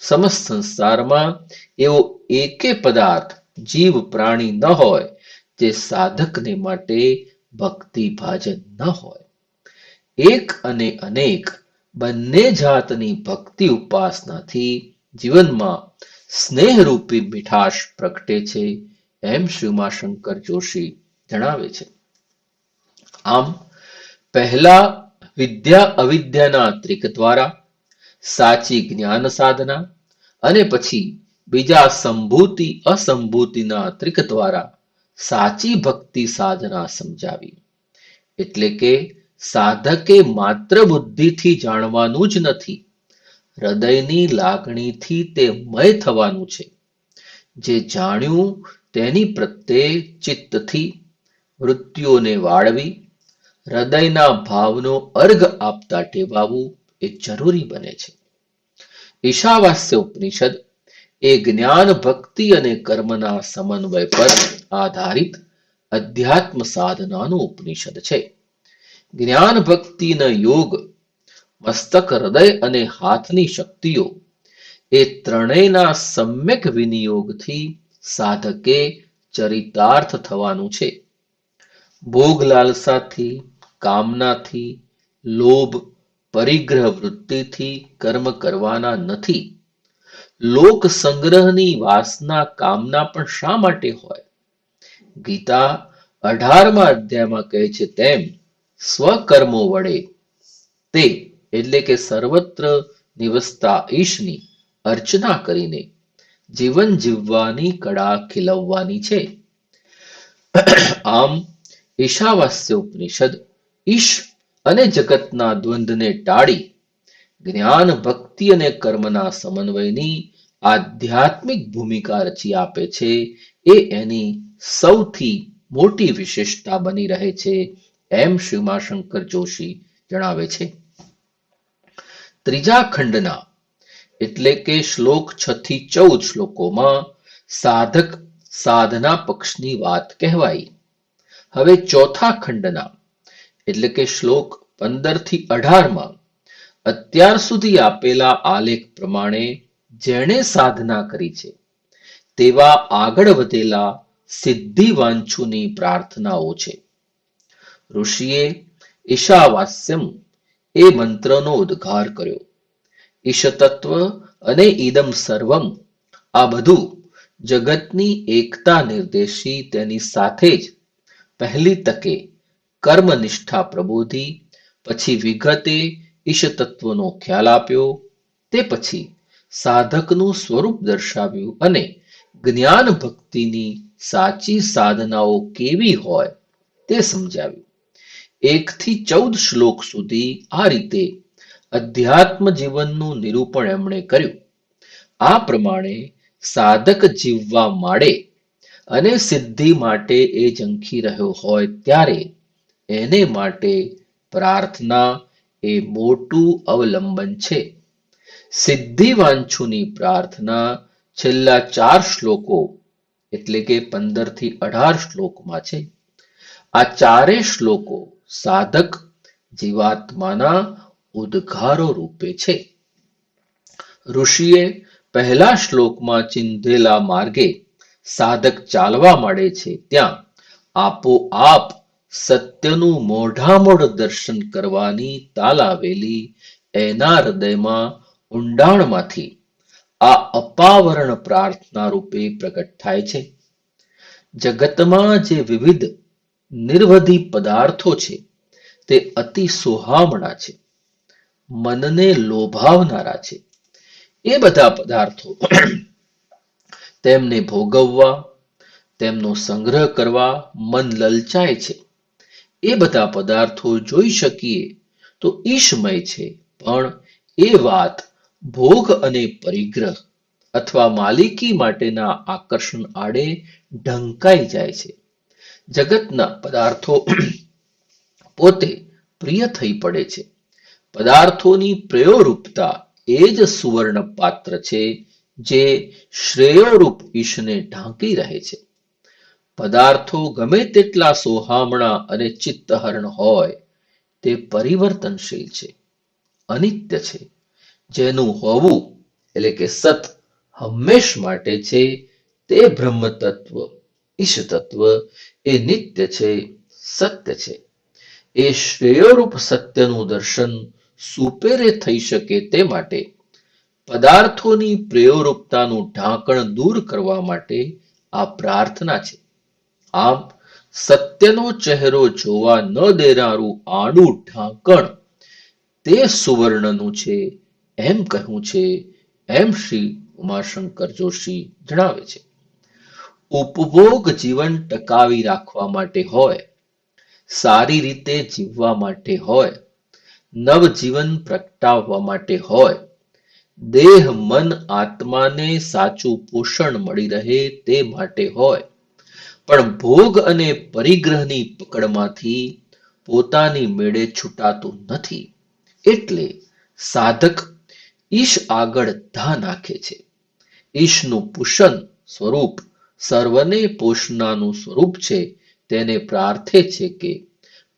S1: સમસ્ત સંસારમાં એવો એકે પદાર્થ જીવ પ્રાણી ન હોય જે સાધકને માટે ભક્તિ ભાજન ન હોય. એક અને અનેક બંને જાતની ભક્તિ ઉપાસનાથી જીવનમાં સ્નેહરૂપી મીઠાશ પ્રગટે છે એમ શ્રી ઉમાશંકર જોશી જણાવે છે. આમ પહેલા વિદ્યા અવિદ્યાના ત્રિક દ્વારા સાચી જ્ઞાન સાધના અને પછી બીજા સંભૂતિ અસંભૂતિના ત્રિક દ્વારા સાચી ભક્તિ સાધના સમજાવી. એટલે કે સાધકે માત્ર બુદ્ધિથી જાણવાનું જ નથી, હૃદયની લાગણીથી તે મય થવાનું છે. જે જાણ્યું તેની પ્રત્યે ચિત્તથી વૃત્તિઓને વાળવી હૃદયના ભાવનો અર્ઘ આપતા ટેવાવું એ જરૂરી બને છે. ઈશાવાસ્ય ઉપનિષદ એ જ્ઞાન ભક્તિ અને કર્મના સમન્વય પર આધારિત અધ્યાત્મ સાધનાનું ઉપનિષદ છે. જ્ઞાન ભક્તિના યોગ, મસ્તક, હૃદય અને હાથની શક્તિઓ એ ત્રણેયના સમ્યક વિનિયોગથી સાધકે ચરિતાર્થ થવાનું છે. ભોગ લાલસાથી, કામનાથી, લોભ, પરિગ્રહ વૃત્તિથી કર્મ કરવાના નથી. લોક સંગ્રહની વાસના કામના પણ શા માટે હોય? ગીતા 18મા અધ્યાયમાં કહે છે તેમ સ્વકર્મો વડે તે એટલે કે સર્વત્ર નિવસતા ઈશની અર્ચના કરીને જીવન જીવવાની કળા ખીલવવાની છે. આમ ઈશાવાસ્ય ઉપનિષદ ઈશ અને જગતના દ્વંદ્વને ટાળી જ્ઞાન ભક્તિ અને કર્મના સમન્વયની આધ્યાત્મિક ભૂમિકા રચી આપે છે. એ એની સૌથી મોટી વિશેષતા બની રહે છે એમ શ્રી ઉમાશંકર જોશી જણાવે છે. ત્રીજા ખંડના એટલે કે શ્લોક 6 થી 14 શ્લોકોમાં સાધક સાધના પક્ષની વાત કહેવાઈ. હવે ચોથા ખંડના એટલે કે શ્લોક 15 થી 18માં અત્યાર સુધી આપેલા આલેખ પ્રમાણે જેણે સાધના કરી છે તેવા આગળ વધેલા સિદ્ધિવાંછુની પ્રાર્થનાઓ છે. ઋષિએ ઈશાવાસ્યમ એ મંત્રનો ઉદ્ગાર કર્યો. ઈશતત્વ અને ઈદમ સર્વમ આ બધું જગતની એકતા નિર્દેશી તેની સાથે જ પહેલી તકે કર્મનિષ્ઠા પ્રબોધી, પછી વિગતે ઈશતત્વનો ખ્યાલ આપ્યો, તે પછી સાધકનું સ્વરૂપ દર્શાવ્યું અને જ્ઞાન ભક્તિની સાચી સાધનાઓ કેવી હોય તે સમજાવ્યું. 1 થી 14 શ્લોક સુધી આ રીતે અધ્યાત્મ જીવનનું નિરૂપણ એમણે કર્યું. આ પ્રમાણે સાધક જીવવા માંડે અને સિદ્ધિ માટે એ ઝંખી રહ્યો હોય ત્યારે એને માટે પ્રાર્થના એ મોટું અવલંબન છે. સિદ્ધિવાંછુની પ્રાર્થના છેલ્લા 4 શ્લોકો એટલે કે 15 થી 18 શ્લોકમાં છે. આ ચારેય શ્લોકો સાધક જીવાત્માના ઉદ્ગારો રૂપે છે. ઋષિએ પહેલા શ્લોકમાં ચિંધેલા માર્ગે સાધક ચાલવા માંડે છે ત્યાં આપોઆપ સત્યનું મોઢામોઢ દર્શન કરવાની તાલાવેલી એના હૃદયમાં ઊંડાણમાંથી આ અપાવરણ પ્રાર્થના રૂપે પ્રગટ થાય છે. જગતમાં જે વિવિધ નિર્વધિ પદાર્થો છે તે અતિ સોહામણા છે, મનને લોભાવનારા છે. એ બધા પદાર્થો તેમને ભોગવવા, તેમનો સંગ્રહ કરવા મન લલચાય છે. એ બધા પદાર્થો જોઈ શકીએ તો ઈશમય છે, પણ એ વાત ભોગ અને પરિગ્રહ અથવા માલિકી માટેના આકર્ષણ આડે ઢંકાઈ જાય છે. જગતના પદાર્થો પોતે પ્રિય થઈ પડે છે. પદાર્થોની પ્રયોરૂપતા એ જ સુવર્ણ પાત્ર છે જે શ્રેયોરૂપ ઈશને ઢાંકી રહે છે. પદાર્થો ગમે તેટલા સોહામણા અને ચિત્તહરણ હોય, તે પરિવર્તનશીલ છે, અનિત્ય છે. જેનું હોવું એટલે કે સત હંમેશ માટે છે, તે બ્રહ્મ તત્વ ઈશ તત્વ એ નિત્ય છે, સત્ય છે. એ શ્રેયોરૂપ સત્યનું દર્શન સુપેરે થઈ શકે તે માટે પદાર્થોની પ્રયોરૂપતાનું ઢાંકણ દૂર કરવા માટે આ પ્રાર્થના છે. આમ સત્યનો ચહેરો જોવા ન દેનારું આડું ઢાંકણ તે સુવર્ણનું છે એમ કહ્યું છે, એમ શ્રી ઉમાશંકર જોશી જણાવે છે. ઉપભોગ જીવન ટકાવી રાખવા માટે હોય, સારી રીતે જીવવા માટે હોય, નવજીવન પ્રગટાવવા માટે હોય, દેહ મન આત્માને સાચું પોષણ મળી રહે તે માટે હોય, પણ ભોગ અને પરિગ્રહની પકડમાંથી પોતાની મેળે છૂટાતું નથી. એટલે સાધક ઈશ આગળ ધા નાખે છે. ઈશનું પુષન સ્વરૂપ સર્વને પોષનાનું સ્વરૂપ છે. તેને પ્રાર્થે છે કે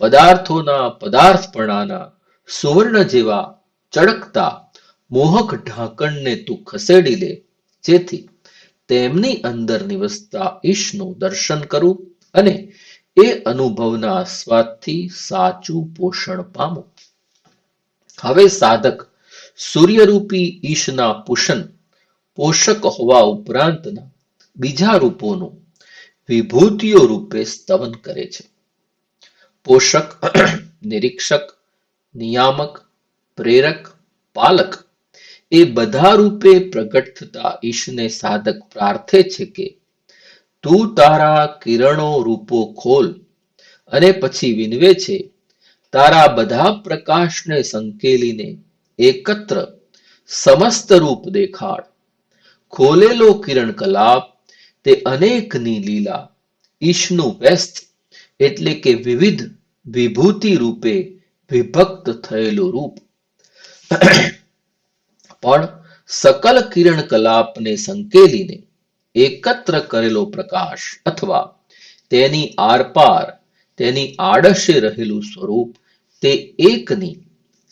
S1: પદાર્થોના પદાર્થપણાના સુવર્ણ જેવા ચળકતા મોહક ઢાંકણને તું ખસેડી લે, જેથી તેમની અંદર નિવસતા ઈશનું દર્શન કરું અને એ અનુભવના આસ્વાદથી સાચું પોષણ પામું. હવે સાધક સૂર્યરૂપી ઈશના પોષક હોવા ઉપરાંતના બીજા રૂપોનું વિભૂતિઓ રૂપે સ્તવન કરે છે. પોષક, નિરીક્ષક, નિયામક, પ્રેરક, પાલક એ બધા રૂપે પ્રગટ થતા ઈશને સાધક પ્રાર્થે છે કે તું તારા કિરણો રૂપો ખોલ, અને પછી વિનવે છે તારા બધા પ્રકાશને સંકેલીને એકત્ર સમસ્ત રૂપ દેખાડ. ખોલેલો કિરણ કલાપ તે અનેકની લીલા, ઈશનું વ્યસ્ત એટલે કે વિવિધ વિભૂતિ રૂપે વિભક્ત થયેલું રૂપ. પણ સકલ કિરણ કલાપને સંકેલીને એકત્ર કરેલો પ્રકાશ અથવા તેની આરપાર તેની આડશે રહેલું સ્વરૂપ તે એકની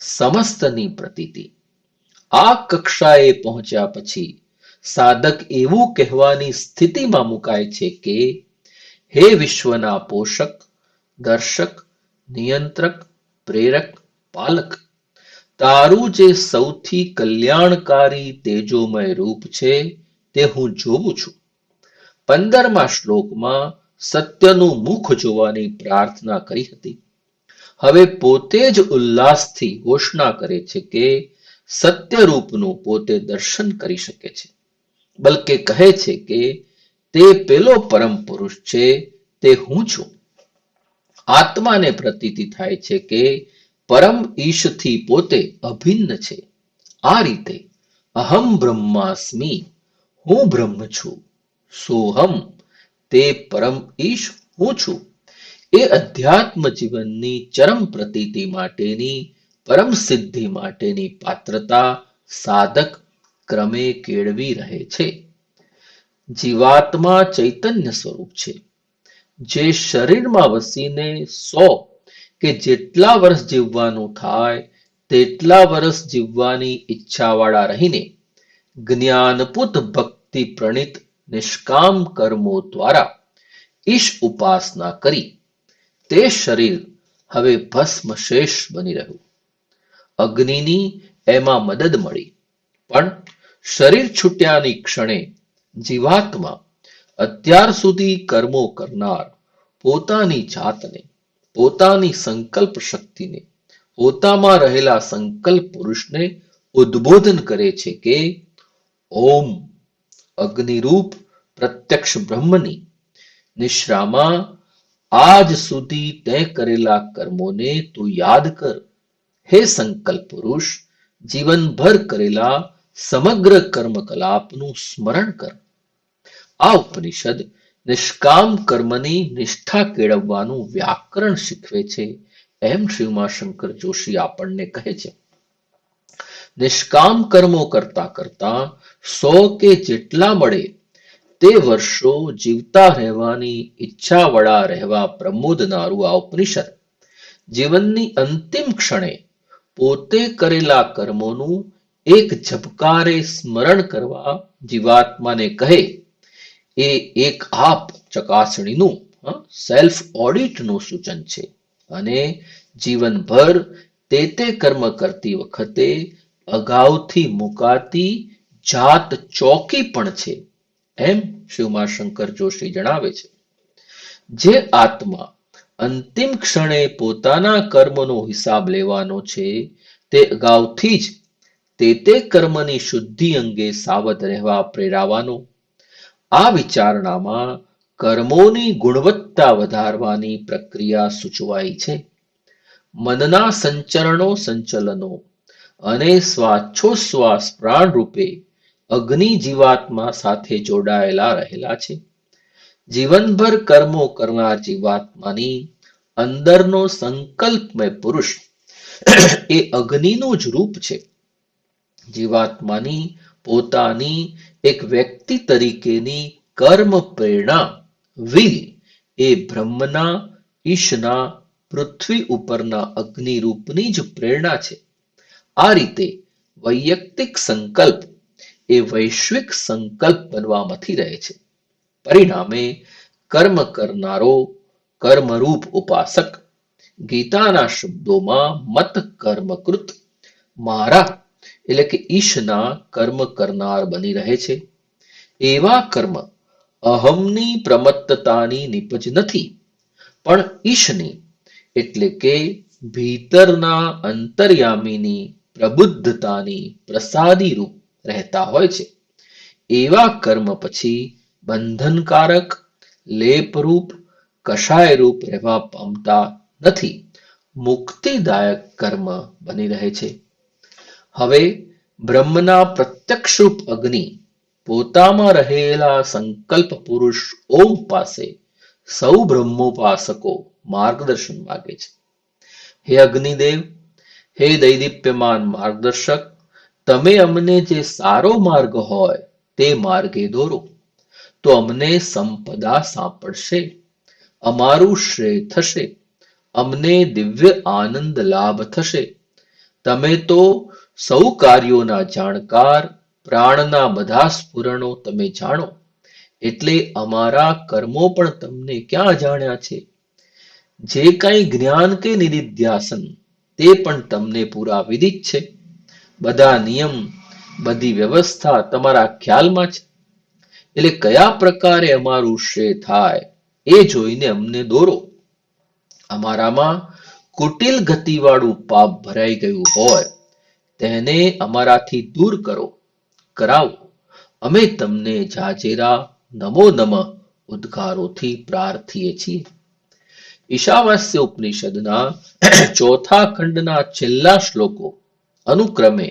S1: સમસ્તની પ્રતીતિ. આ કક્ષાએ પહોંચ્યા પછી સાધક એવું કહેવાની સ્થિતિમાં મુકાય છે કે હે વિશ્વના પોષક, દર્શક, નિયંત્રક, પ્રેરક, પાલક, તારું જે સૌથી કલ્યાણકારી તેજોમય રૂપ છે તે હું જોઉં છું. 15મા શ્લોકમાં સત્યનું મુખ જોવાની પ્રાર્થના કરી હતી. હવે પોતે જ ઉલ્લાસથી ઘોષણા કરે છે કે સત્ય રૂપનું પોતે દર્શન કરી શકે છે. બલકે કહે છે કે તે પેલો પરમ પુરુષ છે, તે હું છું. આત્માને પ્રતીતિ થાય છે કે પરમ ઈશથી પોતે અભિન્ન છે. આ રીતે અહમ બ્રહ્માસ્મિ, હું બ્રહ્મ છું, સોહમ તે પરમ ઈશ હું છું. એ અધ્યાત્મ જીવનની ચરમ પ્રતીતિ માટેની પરમ સિદ્ધિ માટેની પાત્રતા સાધક ક્રમે કેળવી રહે છે. જીવાત્મા ચૈતન્ય સ્વરૂપ છે, જે શરીરમાં વસીને 100 કે જેટલા વર્ષ જીવવાનું થાય તેટલા વર્ષ જીવવાની ઈચ્છાવાળા રહીને જ્ઞાનપૂત ભક્તિ પ્રણિત નિષ્કામ કર્મો દ્વારા ઈશ ઉપાસના કરી તે શરીર હવે ભસ્મ શેષ બની રહ્યું. અગ્નિની એમાં મદદ મળી. પણ શરીર છૂટ્યાની ક્ષણે જીવાત્મા અત્યાર સુધી કર્મો કરનાર પોતાની જાતને, પોતાની સંકલ્પ શક્તિને, પોતામાં રહેલા સંકલ્પ પુરુષને ઉદ્બોધન કરે છે કે ઓમ અગ્નિરૂપ પ્રત્યક્ષ બ્રહ્મની નિશ્રામાં આજ સુધી તે કરેલા કર્મોને તું યાદ કર. હે સંકલ્પ પુરુષ, જીવનભર કરેલા સમગ્ર કર્મકલાપનું સ્મરણ કર. આ ઉપનિષદ નિષ્કામ કર્મની નિષ્ઠા કેળવવાનું વ્યાકરણ શીખવે છે, એમ શ્રી ઉમાશંકર જોશી આપણને કહે છે. નિષ્કામ કર્મો કરતા કરતા 100 કે જેટલા મળે તે વર્ષો જીવતા રહેવાની ઈચ્છા વડા રહેવા પ્રમોદનારું આ ઉપનિષદ જીવનની અંતિમ ક્ષણે પોતે કરેલા કર્મોનું એક ઝબકારે સ્મરણ કરવા જીવાત્માને કહે એ એક આપ ચકાસણીનું સેલ્ફ ઓડિટનું સૂચન છે. અને જીવનભર તે કર્મ કરતી વખતે અગાઉથી મુકાતી જાત ચોકી પણ છે, એમ શ્રી ઉમાશંકર જોશી જણાવે છે. જે આત્મા અંતિમ ક્ષણે પોતાના કર્મનો હિસાબ લેવાનો છે તે અગાઉથી જ તે કર્મની શુદ્ધિ અંગે સાવધ રહેવા પ્રેરાવાનો. આ વિચારણામાં કર્મોની ગુણવત્તા વધારવાની પ્રક્રિયા સૂચવાઈ છે. મનના સંચલનો અને શ્વાસોચ્છ્વાસ પ્રાણ રૂપે અગ્નિ જીવાત્મા સાથે જોડાયેલા રહેલા છે. જીવનભર કર્મો કરનાર જીવાત્માની અંદરનો સંકલ્પમય પુરુષ એ અગ્નિનું જ રૂપ છે. જીવાત્માની પોતાની એક વ્યક્તિ તરીકેની કર્મ પ્રેરણા વિલ એ બ્રહ્મના, ઈશના, પૃથ્વી ઉપરના અગ્નિ રૂપની જ પ્રેરણા છે. આ રીતે વૈયક્તિક સંકલ્પ એ વૈશ્વિક સંકલ્પ બનવામાંથી રહે છે. પરિણામે કર્મ કરનારો કર્મરૂપ ઉપાસક ગીતાના શબ્દોમાં મત કર્મકૃત મારા એટલે કે ઈશના કર્મ કરનાર બની રહે છે. એવા કર્મ અહમની પ્રમત્તતાની નિપજ નથી, પણ ઈશની એટલે કે ભીતરના અંતર્યામીની પ્રબુદ્ધતાની પ્રસાદી રૂપ રહેતા હોય છે. એવા કર્મ પછી બંધનકારક, લેપરૂપ, કષાયરૂપ રહેવા પામતા નથી, મુક્તિદાયક કર્મ બની રહે છે. હવે બ્રહ્મના પ્રત્યક્ષરૂપ અગ્નિ પોતામાં રહેલા સંકલ્પ પુરુષ ઓમ પાસે સૌ બ્રહ્મોપાસકો માર્ગદર્શન માગે છે. હે અગ્નિદેવ, હે દૈદીપ્યમાન માર્ગદર્શક, તમે અમને જે સારો માર્ગ હોય તે માર્ગે દોરો તો અમને સંપદા સાંપડશે, અમારું શ્રેય થશે, અમને દિવ્ય આનંદ લાભ થશે. તમે તો સૌ કાર્યોના જાણકાર, પ્રાણના બધા સ્ફુરણો તમે જાણો, એટલે અમારા કર્મો પણ તમને ક્યાં જાણ્યા છે. જે કંઈ જ્ઞાન કે નિધિધ્યાસન તે પણ તમને પૂરા વિદિત છે. બધા નિયમ, બધી વ્યવસ્થા તમારા ખ્યાલમાં છે. એટલે કયા પ્રકારે અમારું શ્રેય થાય એ જોઈને અમને દોરો. અમારામાં કુટિલ ગતિવાળું પાપ ભરાઈ ગયું હોય તેને અમારાથી દૂર કરાવો. અમે તમને જાજેરા નમો નમઃ ઉદ્ગારોથી પ્રાર્થીએ છીએ. ઈશાવાસ્ય ઉપનિષદના ચોથા ખંડના છેલ્લા શ્લોકો અનુક્રમે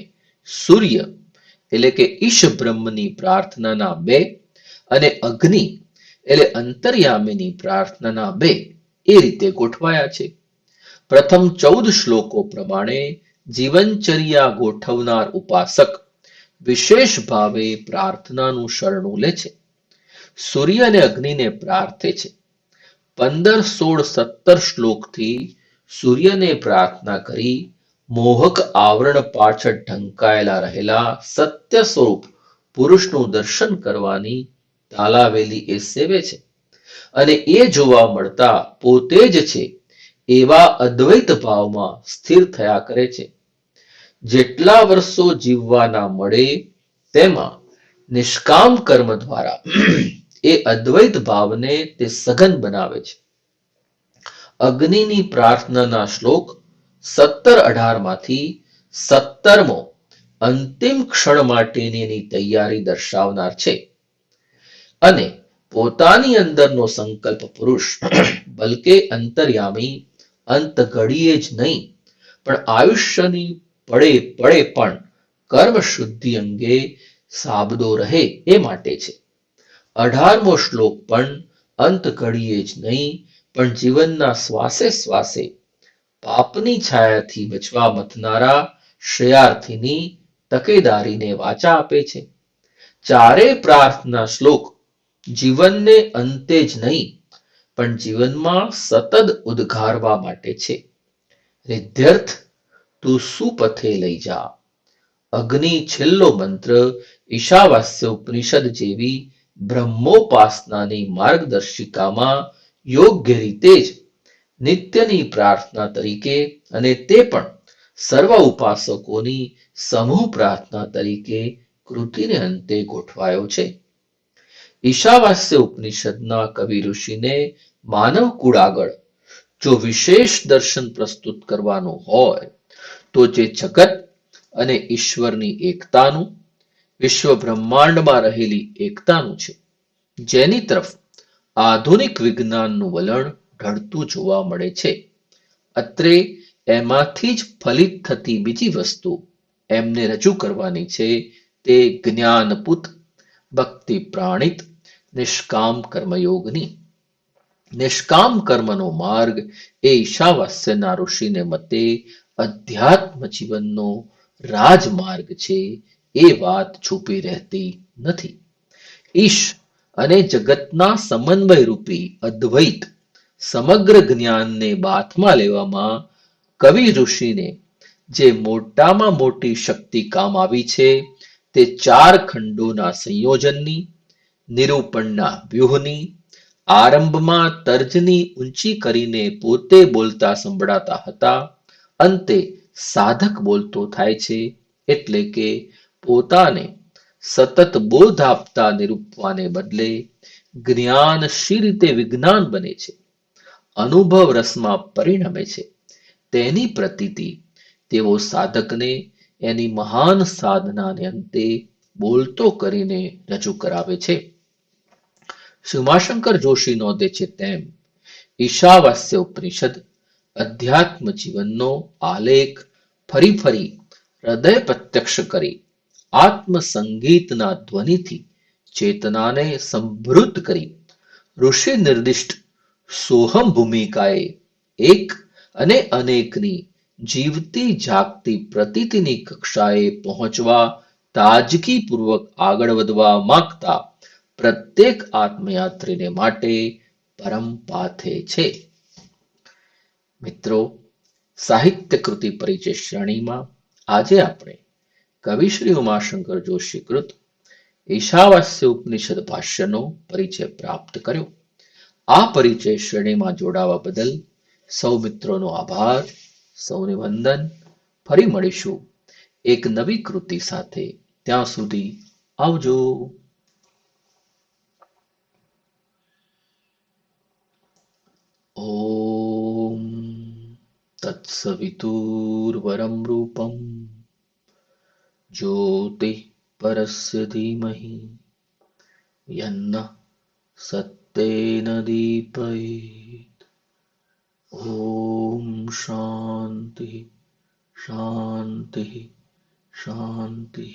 S1: સૂર્ય એટલે કે ઈશ બ્રહ્મની પ્રાર્થનાના 2 અને અગ્નિ એટલે અંતર્યામીની પ્રાર્થનાના 2 એ રીતે ગોઠવાયા છે. પ્રથમ 14 શ્લોકો પ્રમાણે જીવનચર્યા ગોઠવનાર ઉપાસક વિશેષ ભાવે પ્રાર્થનાનું શરણું લે છે. સૂર્ય અને અગ્નિને પ્રાર્થે છે. 15, 16, 17 શ્લોકથી સૂર્યને પ્રાર્થના કરી મોહક આવરણ પાછળ ઢંકાયેલા રહેલા સત્ય સ્વરૂપ પુરુષનું દર્શન કરવાની તાલાવેલી એ સેવે છે અને એ જોવા મળતા પોતે જ છે એવા અદ્વૈત ભાવમાં સ્થિર થયા કરે છે. જેટલા વર્ષો જીવવાના મળે તેમાં નિષ્કામ કર્મ દ્વારા એ અદ્વૈત ભાવને તે સઘન બનાવે છે. અગ્નિની પ્રાર્થનાના શ્લોક 17-18 માંથી 17મો અંતિમ ક્ષણ માટેની એની તૈયારી દર્શાવનાર છે. અને પોતાની અંદરનો સંકલ્પ પુરુષ બલકે અંતર્યામી અંત ઘડીએ જ નહીં પણ આયુષ્યની પડે પડે પણ કર્મ શુદ્ધિ અંગે સાબદો રહે એ માટે છે. 18મો શ્લોક પણ અંત ઘડીએ જ નહીં પણ જીવનના શ્વાસે શ્વાસે પાપની છાયાથી બચવા મથનારા શ્રેયાર્થીની તકેદારીને વાચા આપે છે. ચારે પ્રાર્થના શ્લોક જીવનને અંતે જ નહીં પણ જીવનમાં સતત ઉદ્ગારવા માટે છે. રિદ્ધર્થ તું સુપથે લઈ જા. અગ્નિ છેલ્લો મંત્ર ઈશાવાસ્ય ઉપનિષદ જેવી બ્રહ્મોપાસનાની માર્ગદર્શિકામાં યોગ્ય રીતે જ નિત્યની પ્રાર્થના તરીકે અને તે પણ સર્વ ઉપાસકોની સમૂહ પ્રાર્થના તરીકે કૃતિને અંતે ગોઠવાયો છે. ઈશાવાસ્ય ઉપનિષદના કવિ ઋષિને માનવ કુળ આગળ જો વિશેષ દર્શન પ્રસ્તુત કરવાનું હોય તો જે જગત અને ઈશ્વરની એકતાનું, વિશ્વ બ્રહ્માંડમાં રહેલી એકતાનું છે, જેની તરફ આધુનિક વિજ્ઞાનનું વલણ ઢળતું જોવા મળે છે. અત્રે એમાંથી જ ફલિત થતી બીજી વસ્તુ એમને રજૂ કરવાની છે તે જ્ઞાનપુત, ભક્તિ પ્રાણિત નિષ્કામ કર્મયોગની. નિષ્કામ કર્મનો માર્ગ એ ઈશાવાસ્યના ઋષિને મતે અધ્યાત્મ જીવનનો રાજમાર્ગ છે એ વાત છુપી રહેતી નથી. ઈશ અને જગતના સમન્વય રૂપી અદ્વૈત સમગ્ર જ્ઞાનને બાથમાં લેવામાં કવિ ઋષિને જે મોટામાં મોટી શક્તિ કામ આવી છે તે 4 ખંડોના સંયોજનની, નિરૂપણના વ્યૂહની, આરંભમાં તર્જની ઊંચી કરીને પોતે બોલતા સંભળાતા હતા, અંતે સાધક બોલતો થાય છે એટલે કે પોતાને સતત બોધ આપતા નિરૂપવાને બદલે જ્ઞાન શી રીતે વિજ્ઞાન બને છે, અનુભવ રસમાં પરિણમે છે, તેની પ્રતીતિ તેઓ સાધકને એની મહાન સાધનાને અંતે બોલતો કરીને રજૂ કરાવે છે. શ્રી ઉમાશંકર જોશી નોંધે છે તેમ ઈશાવાસ્ય ઉપનિષદ અધ્યાત્મ જીવનનો આલેખ ફરી ફરી હૃદય પ્રત્યક્ષ કરી આત્મ સંગીતના ધ્વનિથી ચેતનાને સંભૃત કરી ઋષિ નિર્દિષ્ટ સોહમ ભૂમિકાએ એક અને અનેકની જીવતી જાગતી પ્રતીતિની કક્ષાએ પહોંચવા તાજગીપૂર્વક આગળ વધવા માંગતા પ્રત્યેક આત્મયાત્રીને માટે પરમ પાથે છે. મિત્રો, સાહિત્ય કૃતિ પરિચય શ્રેણીમાં આજે આપણે કવિ શ્રી ઉમાશંકર જોશી કૃત ઈશાવાસ્ય ઉપનિષદ ભાષ્યનો પરિચય પ્રાપ્ત કર્યો. આ પરિચય શ્રેણીમાં જોડાવા બદલ સૌ મિત્રોનો આભાર, સૌને વંદન. ફરી મળીશું એક નવી કૃતિ સાથે. ત્યાં સુધી આવજો. ઓમ તત્સવિતુર્વરમ રૂપમ જ્યોતિઃ પરસ્ય ધીમહિ યન્નઃ સત્યેન દીપયેત. ઓમ શાંતિ શાંતિ શાંતિ.